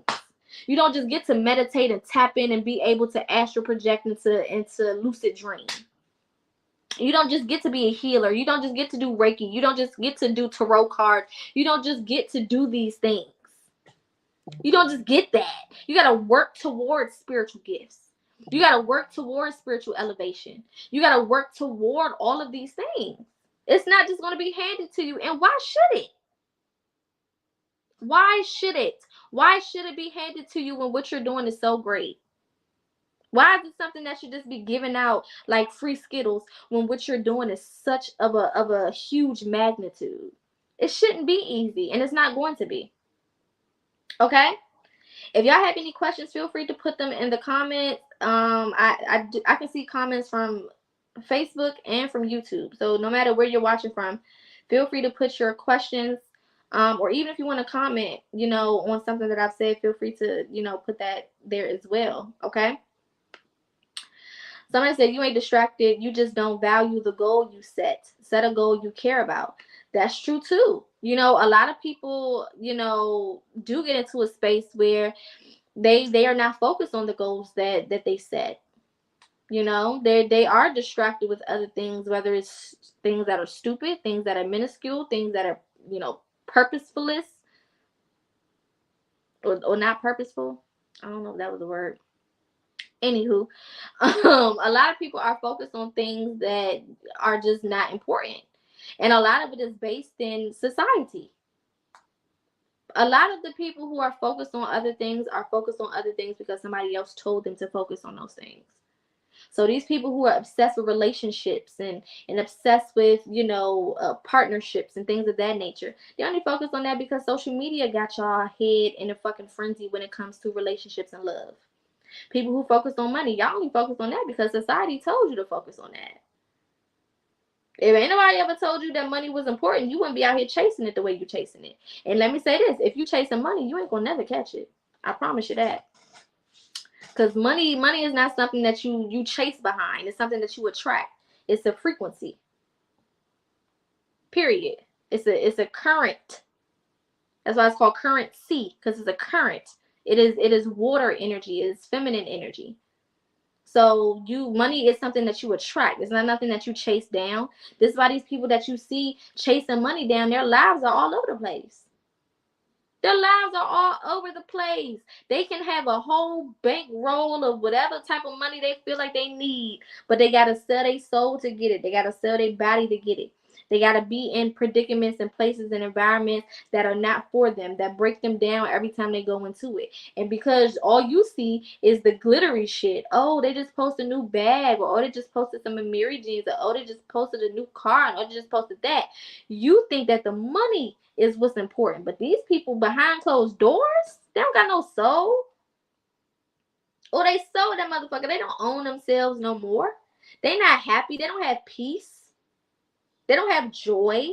You don't just get to meditate and tap in and be able to astral project into lucid dream. You don't just get to be a healer. You don't just get to do Reiki. You don't just get to do tarot cards. You don't just get to do these things. You don't just get that. You got to work towards spiritual gifts. You got to work towards spiritual elevation. You got to work toward all of these things. It's not just going to be handed to you. And why should it? Why should it? Why should it be handed to you when what you're doing is so great? Why is it something that should just be given out like free Skittles when what you're doing is such of a huge magnitude? It shouldn't be easy, and it's not going to be. Okay? If y'all have any questions, feel free to put them in the comments. I can see comments from Facebook and from YouTube. So no matter where you're watching from, feel free to put your questions. Or even if you want to comment, on something that I've said, feel free to, put that there as well. Okay? Somebody said, you ain't distracted. You just don't value the goal you set. Set a goal you care about. That's true too. A lot of people, do get into a space where they are not focused on the goals that they set. They are distracted with other things, whether it's things that are stupid, things that are minuscule, things that are, purposefulness or not purposeful. I don't know if that was a word. Anywho, a lot of people are focused on things that are just not important. And a lot of it is based in society. A lot of the people who are focused on other things are focused on other things because somebody else told them to focus on those things. So these people who are obsessed with relationships and obsessed with, partnerships and things of that nature, they only focus on that because social media got y'all head in a fucking frenzy when it comes to relationships and love. People who focus on money, y'all only focus on that because society told you to focus on that. If anybody ever told you that money was important, you wouldn't be out here chasing it the way you're chasing it. And let me say this, if you chasing money, you ain't gonna never catch it. I promise you that. Because money is not something that you chase behind. It's something that you attract. It's a frequency. Period. It's a current. That's why it's called currency, because it's a current. It is water energy. It is feminine energy. So money is something that you attract. It's not nothing that you chase down. This is why these people that you see chasing money down, their lives are all over the place. Their lives are all over the place. They can have a whole bankroll of whatever type of money they feel like they need, but they got to sell their soul to get it. They got to sell their body to get it. They got to be in predicaments and places and environments that are not for them, that break them down every time they go into it. And because all you see is the glittery shit. Oh, they just posted a new bag, or oh, they just posted some Amiri jeans, or oh, they just posted a new car, or they just posted that. You think that the money is what's important. But these people behind closed doors, they don't got no soul. Or they sold that motherfucker. They don't own themselves no more. They not happy. They don't have peace. They don't have joy.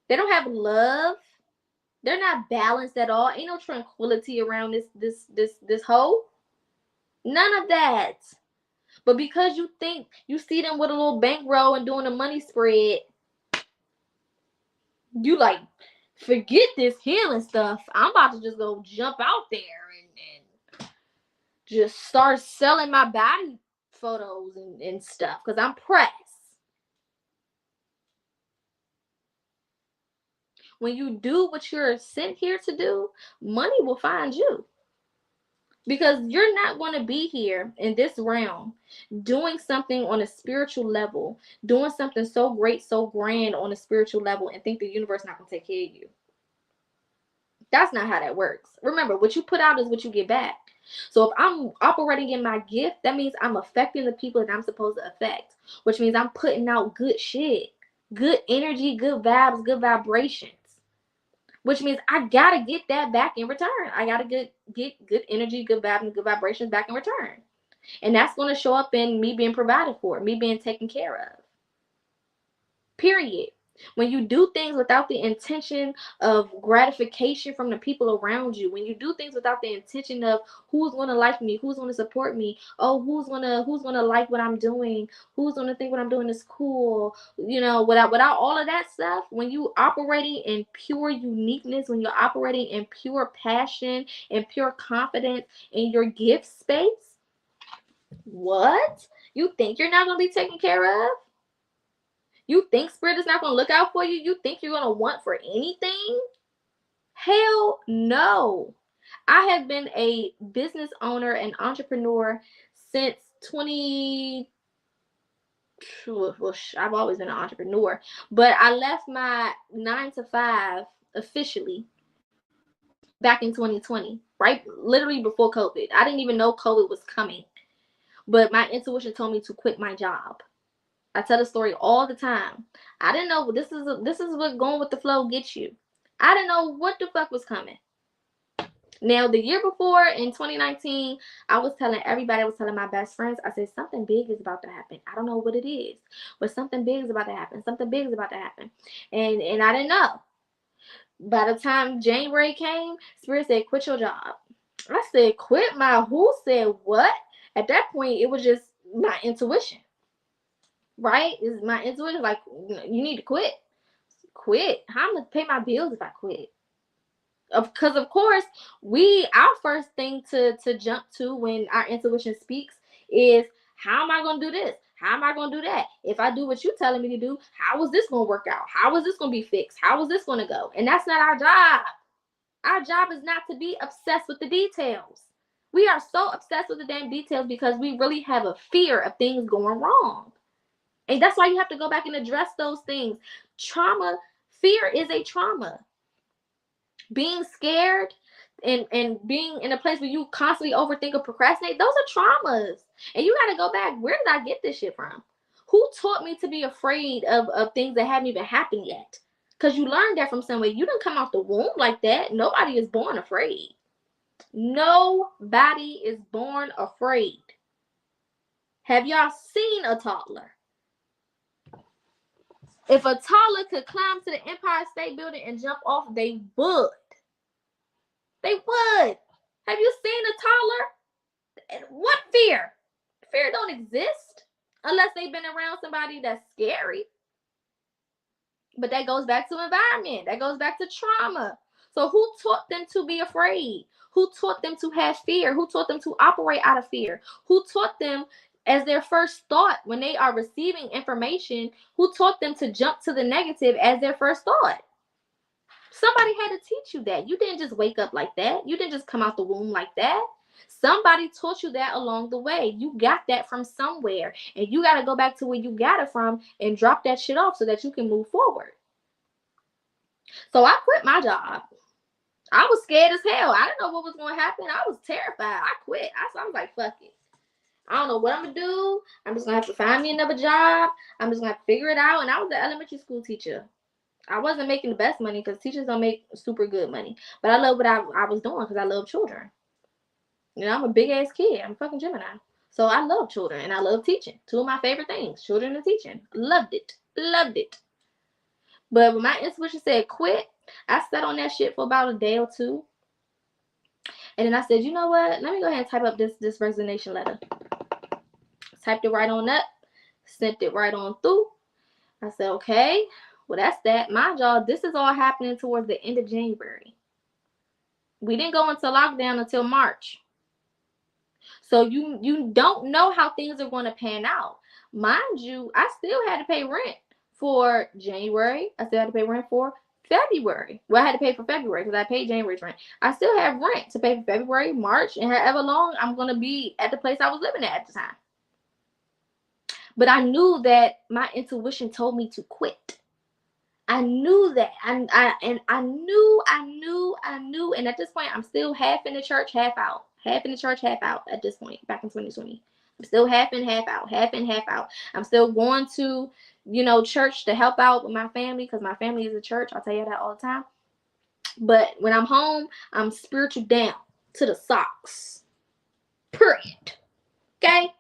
They don't have love. They're not balanced at all. Ain't no tranquility around this hoe. None of that. But because you think you see them with a little bankroll and doing a money spread, you like, forget this healing stuff. I'm about to just go jump out there and just start selling my body photos and stuff because I'm pressed. When you do what you're sent here to do, money will find you. Because you're not going to be here in this realm doing something on a spiritual level, doing something so great, so grand on a spiritual level, and think the universe not going to take care of you. That's not how that works. Remember, what you put out is what you get back. So if I'm operating in my gift, that means I'm affecting the people that I'm supposed to affect, which means I'm putting out good shit, good energy, good vibes, good vibrations. Which means I gotta get that back in return. I gotta get good energy, good vibes, and good vibrations back in return. And that's gonna show up in me being provided for, me being taken care of. Period. When you do things without the intention of gratification from the people around you, when you do things without the intention of who's gonna like me, who's gonna support me, oh, who's gonna like what I'm doing, who's gonna think what I'm doing is cool, without all of that stuff, when you operating in pure uniqueness, when you're operating in pure passion and pure confidence in your gift space, what? You think you're not gonna be taken care of? You think Spirit is not going to look out for you? You think you're going to want for anything? Hell no. I have been a business owner and entrepreneur since 20. Well, I've always been an entrepreneur, but I left my 9 to 5 officially back in 2020, right? Literally before COVID. I didn't even know COVID was coming, but my intuition told me to quit my job. I tell the story all the time. I didn't know this is what going with the flow gets you. I didn't know what the fuck was coming. Now, the year before in 2019, I was telling everybody, I was telling my best friends, I said, something big is about to happen. I don't know what it is, but something big is about to happen. Something big is about to happen. And I didn't know. By the time January came, Spirit said, quit your job. I said, quit my who? Said what? At that point, it was just my intuition. Right? Is my intuition like, you need to quit. Quit? How am I gonna pay my bills if I quit? Because of course, our first thing to jump to when our intuition speaks is, how am I gonna do this? How am I gonna do that? If I do what you're telling me to do, how is this gonna work out? How is this gonna be fixed? How is this gonna go? And that's not our job. Our job is not to be obsessed with the details. We are so obsessed with the damn details because we really have a fear of things going wrong. And that's why you have to go back and address those things. Trauma, fear is a trauma. Being scared and being in a place where you constantly overthink or procrastinate, those are traumas. And you got to go back. Where did I get this shit from? Who taught me to be afraid of things that haven't even happened yet? Because you learned that from somewhere. You didn't come out the womb like that. Nobody is born afraid. Nobody is born afraid. Have y'all seen a toddler? If a toddler could climb to the Empire State Building and jump off, they would. They would. Have you seen a toddler? What fear? Fear don't exist unless they've been around somebody that's scary. But that goes back to environment. That goes back to trauma. So who taught them to be afraid? Who taught them to have fear? Who taught them to operate out of fear? Who taught them as their first thought when they are receiving information? Who taught them to jump to the negative as their first thought? Somebody had to teach you that. You didn't just wake up like that. You didn't just come out the womb like that. Somebody taught you that along the way. You got that from somewhere, and you got to go back to where you got it from and drop that shit off so that you can move forward. So I quit my job. I was scared as hell. I didn't know what was going to happen. I was terrified. I quit. I was like, fuck it. I don't know what I'm going to do. I'm just going to have to find me another job. I'm just going to have to figure it out. And I was an elementary school teacher. I wasn't making the best money because teachers don't make super good money. But I love what I was doing because I love children. You know, I'm a big ass kid. I'm a fucking Gemini. So I love children and I love teaching. Two of my favorite things, children and teaching. Loved it. Loved it. But when my intuition said quit, I sat on that shit for about a day or two. And then I said, you know what? Let me go ahead and type up this resignation letter. Typed it right on up. Sent it right on through. I said, okay. Well, that's that. Mind y'all, this is all happening towards the end of January. We didn't go into lockdown until March. So you don't know how things are going to pan out. Mind you, I still had to pay rent for January. I still had to pay rent for February. Well, I had to pay for February because I paid January's rent. I still have rent to pay for February, March, and however long I'm going to be at the place I was living at the time. But I knew that my intuition told me to quit. I knew that. I knew. And at this point, I'm still half in the church, half out. Half in the church, half out at this point, back in 2020. I'm still half in, half out. Half in, half out. I'm still going to, church to help out with my family because my family is a church. I'll tell you that all the time. But when I'm home, I'm spiritual down to the socks. Period. Okay?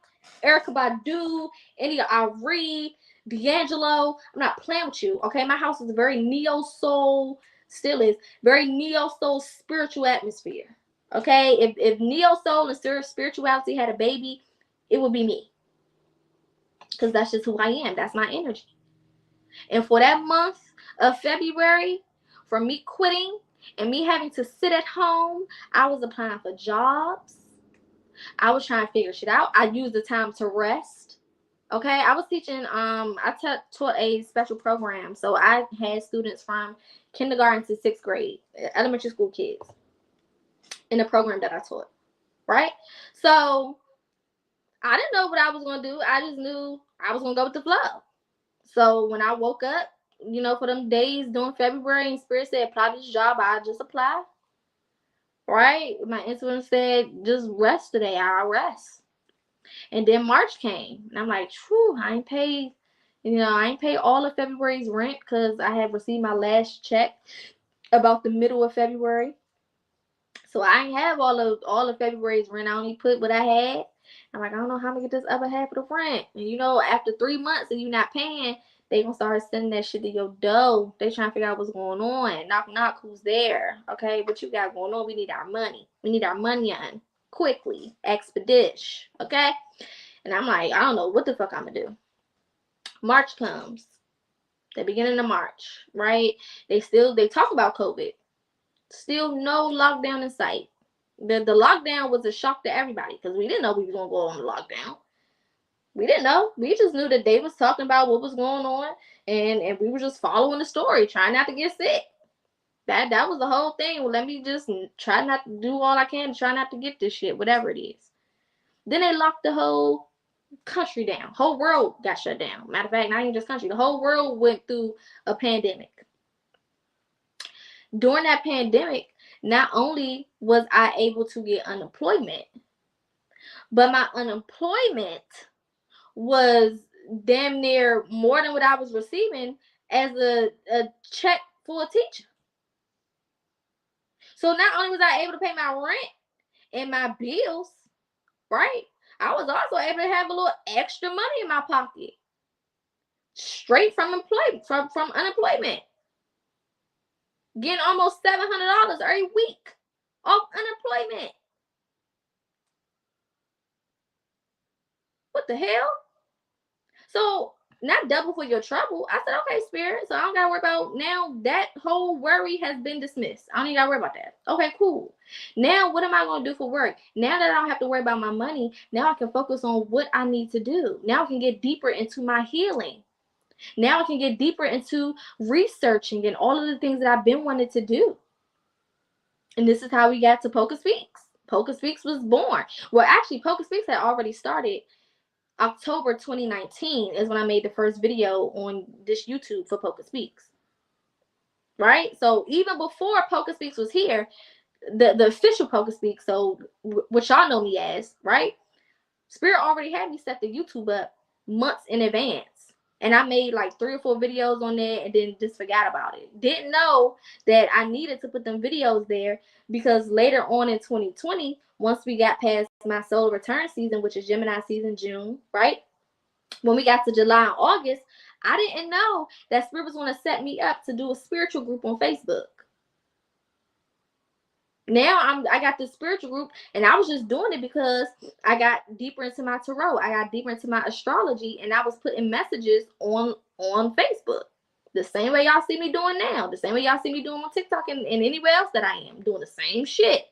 Erykah Badu, India Ari, D'Angelo. I'm not playing with you. Okay? My house is very neo-soul, still is, very neo-soul spiritual atmosphere. Okay? If neo-soul and spirituality had a baby, it would be me. Because that's just who I am. That's my energy. And for that month of February, for me quitting and me having to sit at home, I was applying for jobs. I was trying to figure shit out. I used the time to rest. Okay, I was teaching, I taught a special program. So I had students from kindergarten to 6th grade, elementary school kids, in the program that I taught, right? So I didn't know what I was going to do. I just knew I was going to go with the flow. So when I woke up, for them days during February, and Spirit said, apply to this job, I just apply. Right? My intuition said, just rest today. I'll rest. And then March came. And I'm like, whew, I ain't paid all of February's rent because I had received my last check about the middle of February. So I ain't have all of February's rent. I only put what I had. I'm like, I don't know how I'm going to get this other half of the rent. And after 3 months and you're not paying, they going to start sending that shit to your door. They trying to figure out what's going on. Knock, knock, who's there? Okay, what you got going on? We need our money. We need our money on quickly. Expedition. Okay? And I'm like, I don't know what the fuck I'm going to do. March comes. The beginning of March, right? They talk about COVID. Still no lockdown in sight. The lockdown was a shock to everybody because we didn't know we were going to go on the lockdown. We didn't know. We just knew that they was talking about what was going on, and we were just following the story, trying not to get sick. That was the whole thing. Well, let me just try not to do all I can to try not to get this shit, whatever it is. Then they locked the whole country down. Whole world got shut down. Matter of fact, not even just country. The whole world went through a pandemic. During that pandemic, not only was I able to get unemployment, but my unemployment was damn near more than what I was receiving as a check for a teacher. So not only was I able to pay my rent and my bills, right? I was also able to have a little extra money in my pocket. Straight from employment, from unemployment. Getting almost $700 every week off unemployment. What the hell? So, not double for your trouble. I said, okay, Spirit. So I don't got to worry about now. That whole worry has been dismissed. I don't even got to worry about that. Okay, cool. Now, what am I going to do for work? Now that I don't have to worry about my money, now I can focus on what I need to do. Now I can get deeper into my healing. Now I can get deeper into researching and all of the things that I've been wanting to do. And this is how we got to PocaSPEAKS. PocaSPEAKS was born. Well, actually, PocaSPEAKS had already started. October 2019 is when I made the first video on this YouTube for PocaSPEAKS. Right? So even before PocaSPEAKS was here, the official PocaSPEAKS, so what y'all know me as, right? Spirit already had me set the YouTube up months in advance. And I made like 3 or 4 videos on there and then just forgot about it. Didn't know that I needed to put them videos there because later on in 2020, once we got past my solar return season, which is Gemini season, June, right? When we got to July and August, I didn't know that Spirit was going to set me up to do a spiritual group on Facebook. Now I got this spiritual group, and I was just doing it because I got deeper into my tarot. I got deeper into my astrology, and I was putting messages on Facebook. The same way y'all see me doing now. The same way y'all see me doing on TikTok and anywhere else that I am. Doing the same shit.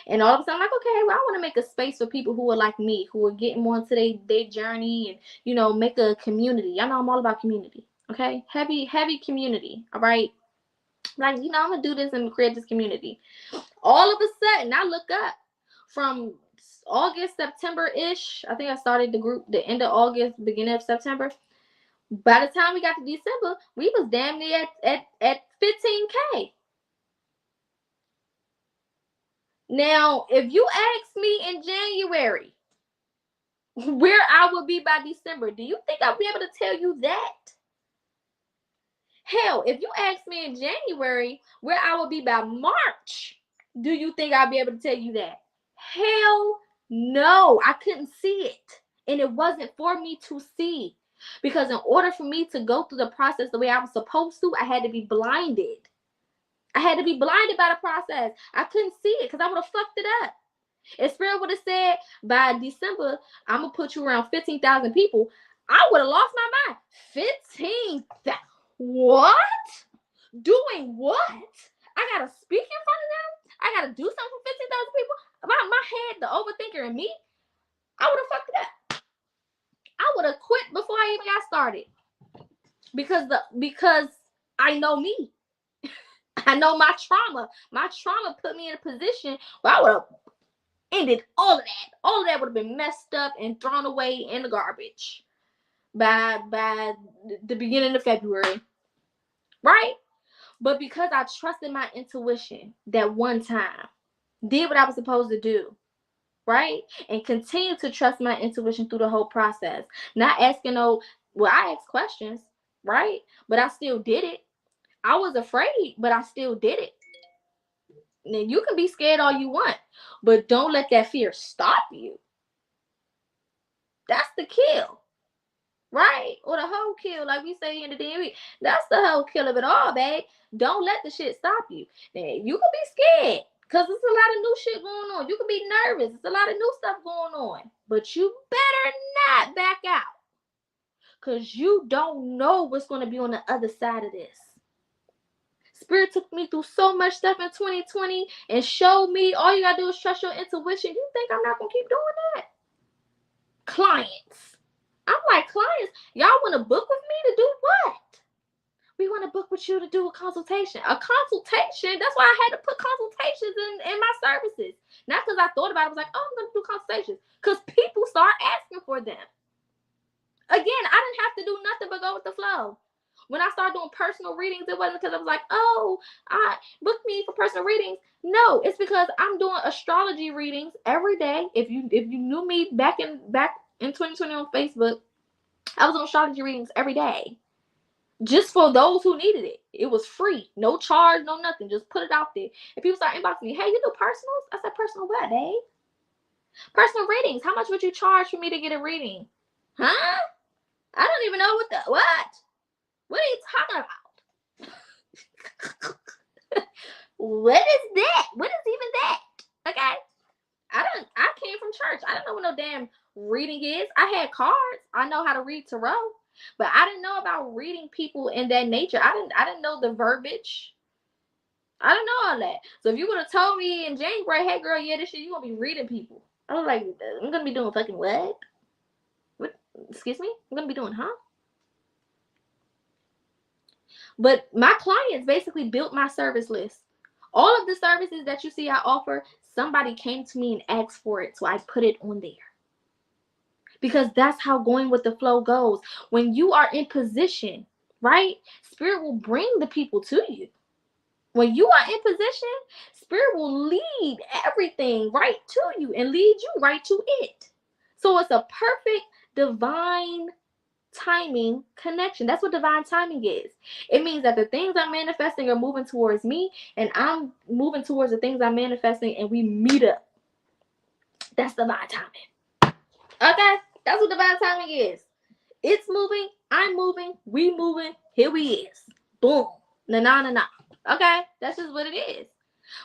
And all of a sudden, I'm like, okay, well, I want to make a space for people who are like me, who are getting more into their journey and, you know, make a community. Y'all know I'm all about community, okay? Heavy community, all right? Like, you know, I'm going to do this and create this community. All of a sudden, I look up from August, September-ish. I think I started the group the end of August, beginning of September. By the time we got to December, we was damn near at 15K. Now, if you ask me in January where I will be by December, do you think I'll be able to tell you that? Hell, if you ask me in January where I will be by March, do you think I'll be able to tell you that? Hell no, I couldn't see it. And it wasn't for me to see. Because in order for me to go through the process the way I was supposed to, I had to be blinded. I had to be blinded by the process. I couldn't see it because I would have fucked it up. If Spirit would have said by December, I'm going to put you around 15,000 people, I would have lost my mind. 15,000? What? Doing what? I got to speak in front of them? I got to do something for 15,000 people? My head, the overthinker in me, I would have fucked it up. I would have quit before I even got started. Because I know me. I know my trauma. My trauma put me in a position where I would have ended all of that. All of that would have been messed up and thrown away in the garbage by the beginning of February. Right? But because I trusted my intuition that one time, did what I was supposed to do, right? And continue to trust my intuition through the whole process. Not asking I asked questions, right? But I still did it. I was afraid, but I still did it. Now, you can be scared all you want, but don't let that fear stop you. That's the kill, right? Or the whole kill, like we say in the DMV. That's the whole kill of it all, babe. Don't let the shit stop you. Now, you can be scared because there's a lot of new shit going on. You can be nervous. There's a lot of new stuff going on. But you better not back out because you don't know what's going to be on the other side of this. Spirit took me through so much stuff in 2020 and showed me all you gotta do is trust your intuition. You think I'm not gonna keep doing that? Clients. I'm like, clients, y'all want to book with me to do what? We want to book with you to do a consultation. A consultation? That's why I had to put consultations in my services. Not because I thought about it. I was like, oh, I'm going to do consultations. Because people start asking for them. Again, I didn't have to do nothing but go with the flow. When I started doing personal readings, it wasn't because I was like, oh, book me for personal readings. No, it's because I'm doing astrology readings every day. If you knew me back in 2020 on Facebook, I was on astrology readings every day. Just for those who needed it. It was free. No charge, no nothing. Just put it out there. And people start inboxing me, hey, you do personals? I said, personal what, babe? Personal readings. How much would you charge for me to get a reading? Huh? I don't even know what? What are you talking about? What is that? What is even that? Okay. I came from church. I don't know what no damn reading is. I had cards. I know how to read tarot. But I didn't know about reading people in that nature. I didn't know the verbiage. I didn't know all that. So if you would have told me in January, hey girl, yeah, this shit, you're gonna be reading people. I was like, I'm gonna be doing fucking what? What? Excuse me? I'm gonna be doing, huh? But my clients basically built my service list All of the services that you see I offer, somebody came to me and asked for it, so I put it on there. Because that's how going with the flow goes. When you are in position, right, Spirit will bring the people to you. When you are in position, Spirit will lead everything right to you and lead you right to it. So it's a perfect divine timing connection. That's what divine timing is. It means that the things I'm manifesting are moving towards me, and I'm moving towards the things I'm manifesting, and we meet up. That's divine timing. Okay? That's what divine timing is. It's moving, I'm moving, we moving, here we is. Boom. Na. Okay? That's just what it is.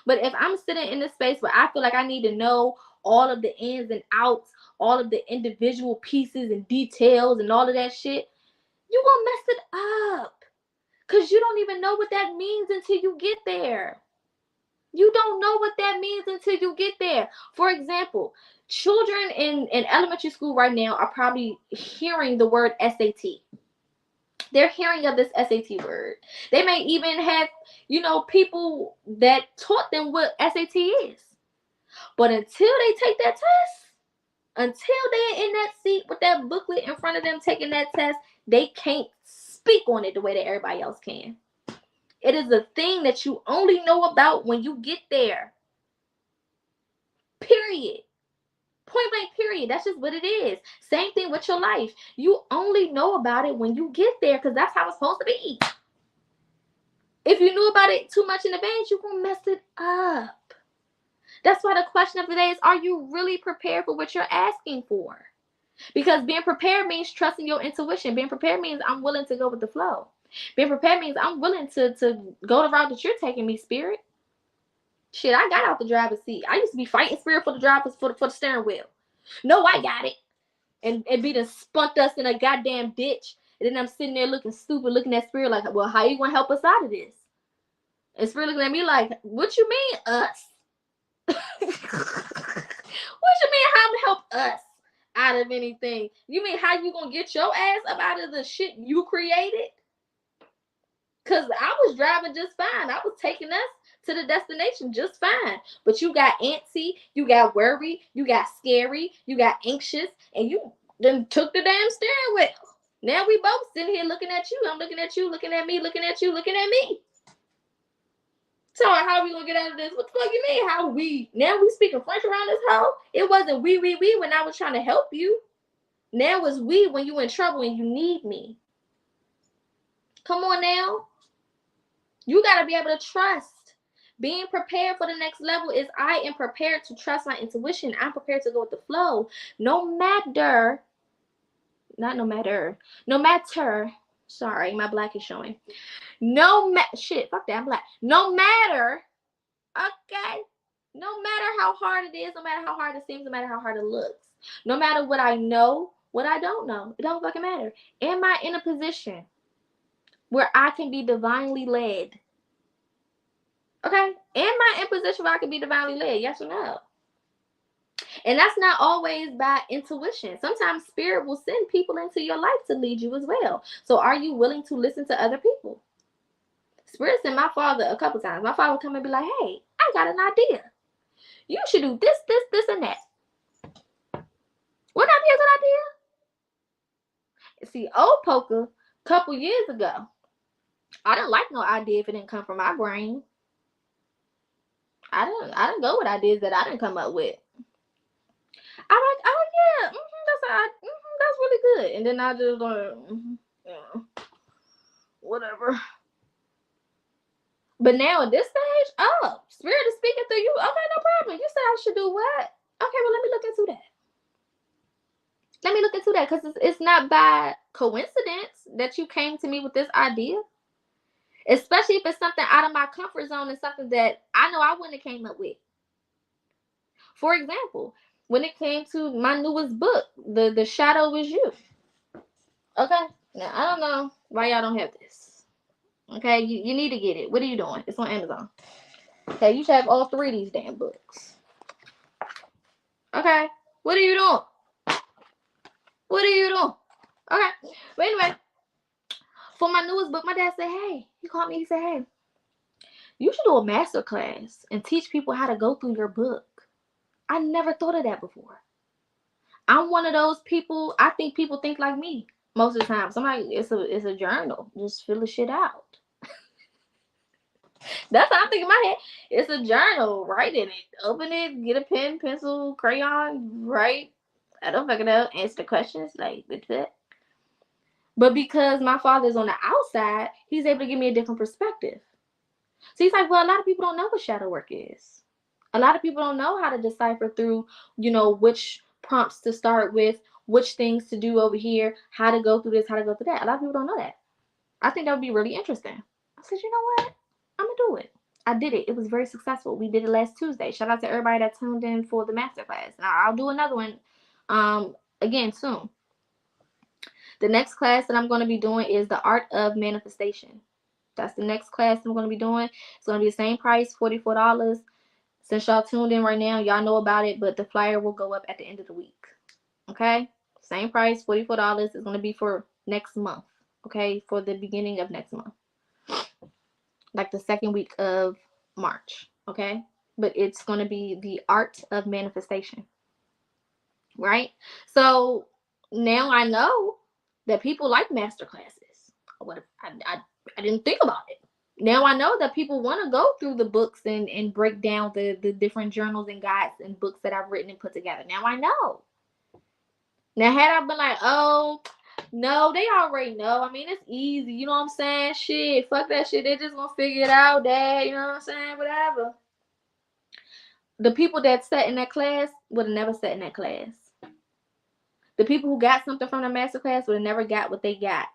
But if I'm sitting in a space where I feel like I need to know all of the ins and outs, all of the individual pieces and details and all of that shit, you gonna mess it up. Because you don't even know what that means until you get there. You don't know what that means until you get there. For example, children in elementary school right now are probably hearing the word SAT. They're hearing of this SAT word. They may even have, people that taught them what SAT is. But until they take that test, until they're in that seat with that booklet in front of them taking that test, they can't speak on it the way that everybody else can. It is a thing that you only know about when you get there. Period. Point blank, period. That's just what it is. Same thing with your life. You only know about it when you get there, because that's how it's supposed to be. If you knew about it too much in advance, you're going to mess it up. That's why the question of the day is, are you really prepared for what you're asking for? Because being prepared means trusting your intuition. Being prepared means I'm willing to go with the flow. Being prepared means I'm willing to go the route that you're taking me, Spirit. Shit, I got out the driver's seat. I used to be fighting Spirit for the driver's for the steering wheel. No, I got it. And be done spunked us in a goddamn ditch. And then I'm sitting there looking stupid, looking at Spirit like, well, how you gonna help us out of this? And Spirit looking at me like, what you mean, us? What you mean, how to help us out of anything? You mean how you gonna get your ass up out of the shit you created? Because I was driving just fine. I was taking us to the destination just fine. But you got antsy, you got worried, you got scary, you got anxious, and you then took the damn steering wheel. Now we both sitting here looking at you. I'm looking at you, looking at me, looking at you, looking at me. So how are we gonna get out of this? What the fuck you mean? How we? Now we speaking French around this hoe? It wasn't we when I was trying to help you. Now it's we when you in trouble and you need me. Come on now. You gotta be able to trust. Being prepared for the next level is I am prepared to trust my intuition. I'm prepared to go with the flow. No matter. Sorry, my black is showing. Fuck that, I'm black. No matter, okay? No matter how hard it is, no matter how hard it seems, no matter how hard it looks, no matter what I know, what I don't know, it don't fucking matter. Am I in a position where I can be divinely led? Okay? Am I in a position where I can be divinely led? Yes or no? And that's not always by intuition. Sometimes Spirit will send people into your life to lead you as well. So are you willing to listen to other people? Spirit sent my father a couple times. My father would come and be like, hey, I got an idea. You should do this, and that. Wouldn't that be a good idea? See, old Poca, a couple years ago, I didn't like no idea if it didn't come from my brain. I didn't go with ideas that I didn't come up with. I like, oh yeah, that's really good. And then I just whatever. But now at this stage, Spirit is speaking through you. Okay, no problem. You said I should do what? Okay, well, let me look into that. Because it's not by coincidence that you came to me with this idea. Especially if it's something out of my comfort zone and something that I know I wouldn't have came up with. For example, when it came to my newest book, The Shadow Is You. Okay? Now, I don't know why y'all don't have this. Okay? You need to get it. What are you doing? It's on Amazon. Okay? You should have all 3 of these damn books. Okay? What are you doing? Okay? But anyway, for my newest book, my dad said, hey, he called me. He said, hey, You should do a master class and teach people how to go through your book. I never thought of that before. I'm one of those people, I think people think like me most of the time. Somebody, it's a journal. Just fill the shit out. That's what I'm thinking in my head. It's a journal. Write in it. Open it. Get a pen, pencil, crayon. Write. I don't fucking know. Answer the questions. Like, that's it. But because my father's on the outside, he's able to give me a different perspective. So he's like, well, a lot of people don't know what shadow work is. A lot of people don't know how to decipher through, which prompts to start with, which things to do over here, how to go through this, how to go through that. A lot of people don't know that. I think that would be really interesting. I said, you know what? I'm going to do it. I did it. It was very successful. We did it last Tuesday. Shout out to everybody that tuned in for the masterclass. Now, I'll do another one again soon. The next class that I'm going to be doing is the Art of Manifestation. That's the next class I'm going to be doing. It's going to be the same price, $44. Since y'all tuned in right now, y'all know about it, but the flyer will go up at the end of the week. Okay? Same price, $44. It's going to be for next month. Okay? For the beginning of next month. Like the second week of March. Okay? But it's going to be the Art of Manifestation. Right? So now I know that people like master classes. I didn't think about it. Now I know that people want to go through the books and break down the different journals and guides and books that I've written and put together. Now I know. Now had I been like, oh, no, they already know. I mean, it's easy. You know what I'm saying? Shit, fuck that shit. They just gonna figure it out, Dad. You know what I'm saying? Whatever. The people that sat in that class would have never sat in that class. The people who got something from the master class would have never got what they got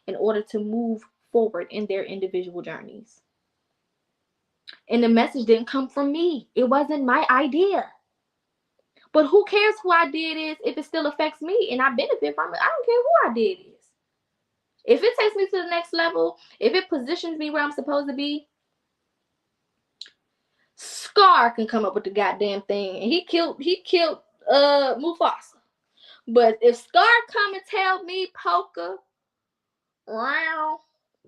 in order to move forward in their individual journeys. And the message didn't come from me. It wasn't my idea. But who cares who I did is if it still affects me and I benefit from it? I don't care who I did is. If it takes me to the next level, if it positions me where I'm supposed to be, Scar can come up with the goddamn thing. And he killed Mufasa. But if Scar come and tell me, Poca, Row,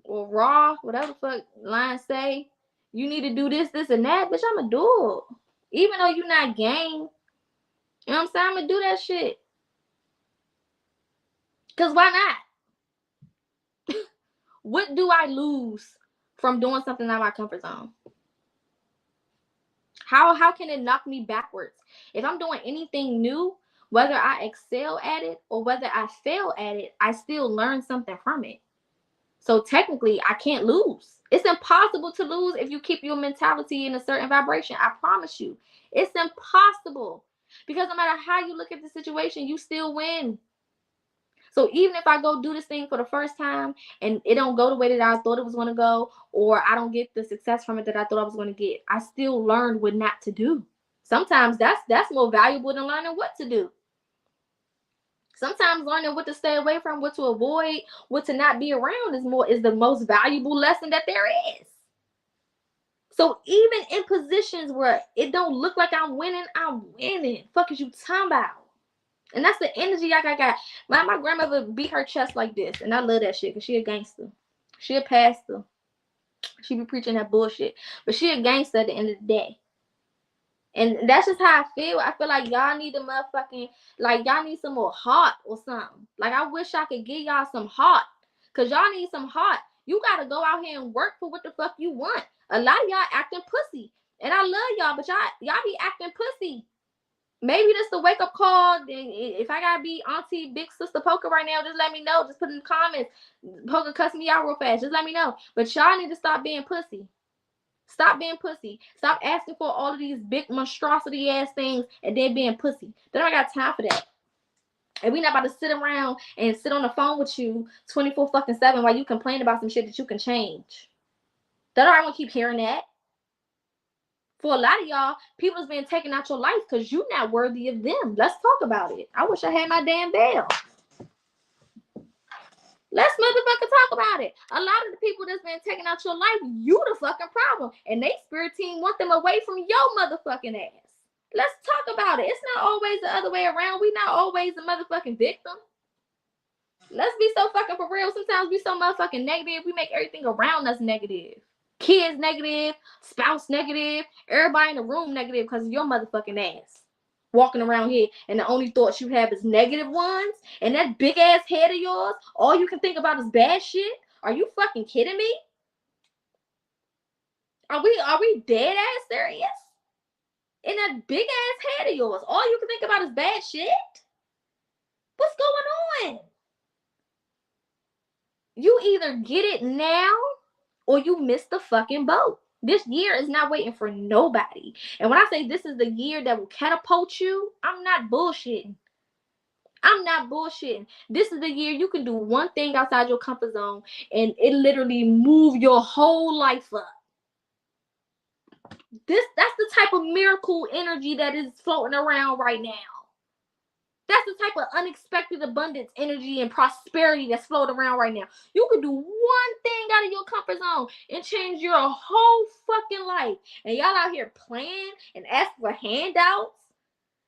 or Raw, whatever the fuck line say, you need to do this, this, and that, bitch, I'ma do it. Even though you're not gang. You know what I'm saying? I'm gonna do that shit. Cause why not? What do I lose from doing something out of my comfort zone? How can it knock me backwards? If I'm doing anything new, whether I excel at it or whether I fail at it, I still learn something from it. So technically, I can't lose. It's impossible to lose if you keep your mentality in a certain vibration. I promise you. It's impossible. Because no matter how you look at the situation, you still win. So even if I go do this thing for the first time and it don't go the way that I thought it was going to go, or I don't get the success from it that I thought I was going to get, I still learned what not to do. Sometimes that's more valuable than learning what to do. Sometimes learning what to stay away from, what to avoid, what to not be around is the most valuable lesson that there is. So even in positions where it don't look like I'm winning, I'm winning. Fuck is you talking about? And that's the energy I got. My grandmother beat her chest like this. And I love that shit because she a gangster. She a pastor. She be preaching that bullshit. But she a gangster at the end of the day. And that's just how I feel. I feel like y'all need a motherfucking, like y'all need some more heart or something. Like I wish I could give y'all some heart. Because y'all need some heart. You got to go out here and work for what the fuck you want. A lot of y'all acting pussy. And I love y'all, but y'all be acting pussy. Maybe this the wake up call. If I gotta be Auntie Big Sister Poca right now, just let me know. Just put in the comments. Poca cuss me out real fast. Just let me know. But y'all need to stop being pussy. Stop being pussy. Stop asking for all of these big monstrosity ass things and then being pussy. They don't got time for that. And we not about to sit around and sit on the phone with you 24/7 while you complain about some shit that you can change. They don't want to keep hearing that. For a lot of y'all, people has been taking out your life because you're not worthy of them. Let's talk about it. I wish I had my damn bell. Let's motherfucking talk about it. A lot of the people that's been taking out your life, you the fucking problem. And they spirit team want them away from your motherfucking ass. Let's talk about it. It's not always the other way around. We not always the motherfucking victim. Let's be so fucking for real. Sometimes we so motherfucking negative. We make everything around us negative. Kids negative, spouse negative, everybody in the room negative because of your motherfucking ass. Walking around here and the only thoughts you have is negative ones, and that big ass head of yours, all you can think about is bad shit. Are you fucking kidding me? Are we dead ass serious? In that big ass head of yours, all you can think about is bad shit? What's going on? You either get it now or you miss the fucking boat. This year is not waiting for nobody. And when I say this is the year that will catapult you, I'm not bullshitting. I'm not bullshitting. This is the year you can do one thing outside your comfort zone and it literally move your whole life up. That's the type of miracle energy that is floating around right now. That's the type of unexpected abundance energy and prosperity that's floating around right now. You could do one thing out of your comfort zone and change your whole fucking life. And y'all out here playing and asking for handouts,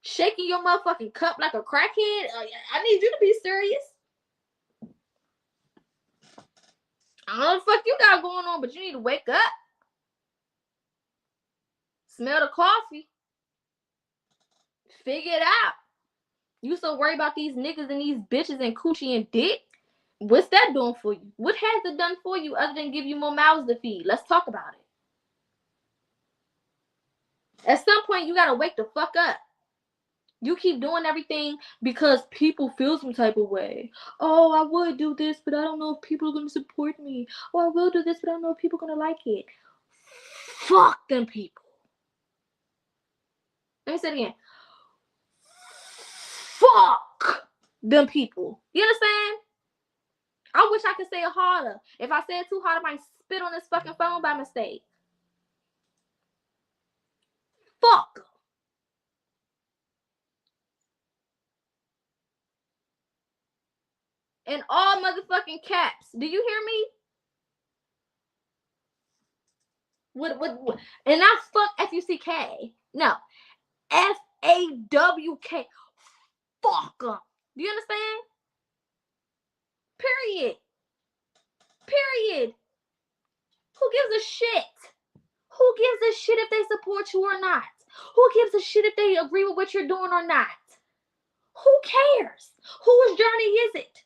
shaking your motherfucking cup like a crackhead. I need you to be serious. I don't know what the fuck you got going on, but you need to wake up. Smell the coffee. Figure it out. You so worried about these niggas and these bitches and coochie and dick? What's that doing for you? What has it done for you other than give you more mouths to feed? Let's talk about it. At some point, you gotta wake the fuck up. You keep doing everything because people feel some type of way. Oh, I would do this, but I don't know if people are gonna support me. Oh, I will do this, but I don't know if people are gonna like it. Fuck them people. Let me say it again. Fuck them people. You understand? I wish I could say it harder. If I say it too hard, I might spit on this fucking phone by mistake. Fuck. In all motherfucking caps. Do you hear me? What? And not fuck F-U-C-K. No. F-A-W-K. Fuck them. Do you understand? Period. Period. Who gives a shit? Who gives a shit if they support you or not? Who gives a shit if they agree with what you're doing or not? Who cares? Whose journey is it?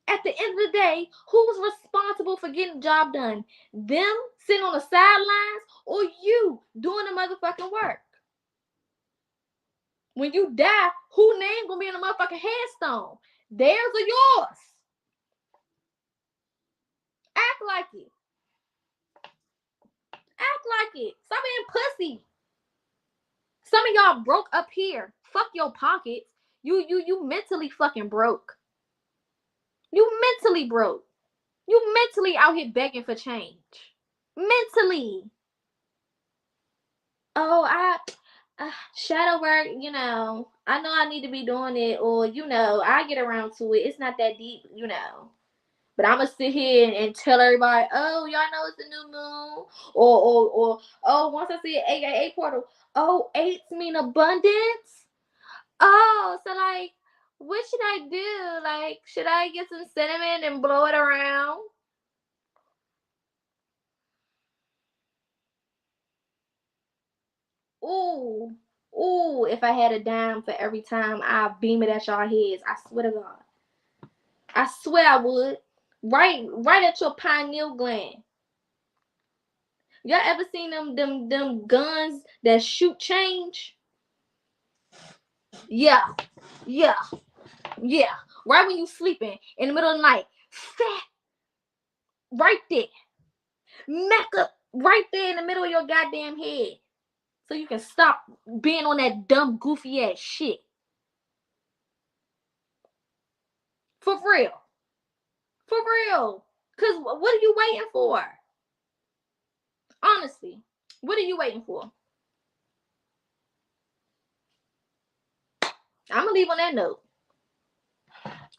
At the end of the day, who's responsible for getting the job done? Them sitting on the sidelines or you doing the motherfucking work? When you die, whose name gonna be in the motherfucking headstone? Theirs or yours? Act like it. Act like it. Stop being pussy. Some of y'all broke up here. Fuck your pockets. You mentally fucking broke. You mentally broke. You mentally out here begging for change. Mentally. Oh, shadow work, I know I need to be doing it, or I get around to it. It's not that deep, But I'm gonna sit here and tell everybody, oh, y'all know it's a new moon, or oh, once I see an AKA portal, oh, eights mean abundance. Oh, so like, what should I do? Like, should I get some cinnamon and blow it around? Ooh, if I had a dime for every time I beam it at y'all heads, I swear to God. I swear I would. Right at your pineal gland. Y'all ever seen them guns that shoot change? Yeah. Right when you sleeping in the middle of the night. Fat. Right there. Mac up right there in the middle of your goddamn head. So you can stop being on that dumb, goofy ass shit. For real. For real. Because what are you waiting for? Honestly, what are you waiting for? I'm going to leave on that note.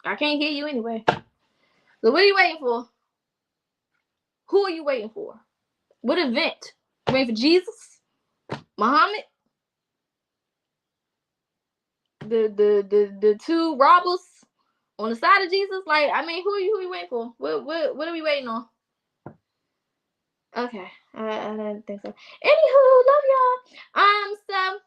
I can't hear you anyway. So what are you waiting for? Who are you waiting for? What event? You waiting for Jesus? Muhammad? The two robbers on the side of Jesus? Like, I mean, who are you waiting for? What are we waiting on? Okay. I don't think so. Anywho, love y'all. So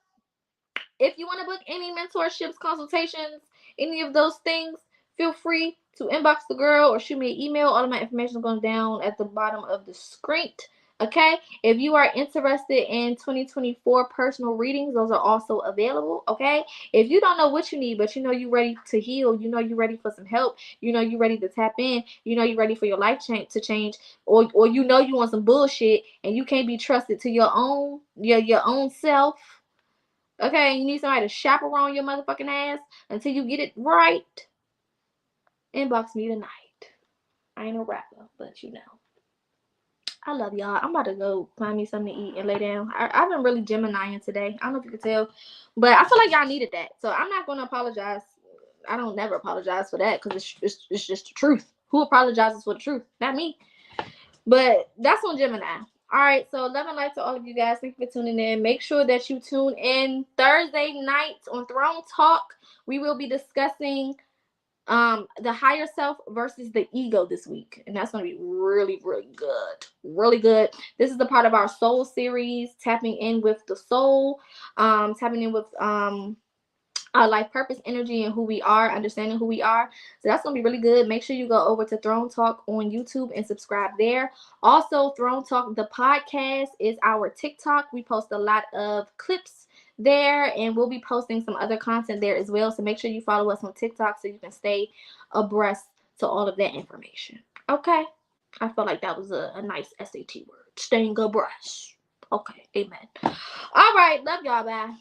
if you want to book any mentorships, consultations, any of those things, feel free to inbox the girl or shoot me an email. All of my information is going down at the bottom of the screen. Okay, if you are interested in 2024 personal readings, those are also available. Okay, if you don't know what you need, but you know you're ready to heal, you know you're ready for some help, you know you're ready to tap in, you know you're ready for your life to change, or you know you want some bullshit and you can't be trusted to your own self. Okay, you need somebody to chaperone your motherfucking ass until you get it right. Inbox me tonight. I ain't no rapper, but you know. I love y'all. I'm about to go find me something to eat and lay down. I've been really Geminiing today. I don't know if you can tell, but I feel like y'all needed that. So I'm not going to apologize. I don't never apologize for that because it's just the truth. Who apologizes for the truth? Not me. But that's on Gemini. All right, so love and light to all of you guys. Thank you for tuning in. Make sure that you tune in Thursday night on Throne Talk. We will be discussing the higher self versus the ego this week, and that's going to be really good. This is the part of our soul series, tapping in with the soul, tapping in with our life purpose, energy, and who we are, understanding who we are. So that's gonna be really good. Make sure you go over to Throne Talk on YouTube and subscribe there. Also, Throne Talk the podcast is our TikTok. We post a lot of clips there, and we'll be posting some other content there as well. So make sure you follow us on TikTok so you can stay abreast to all of that information. Okay, I felt like that was a nice SAT word, staying abreast. Okay, amen. All right, love y'all. Bye.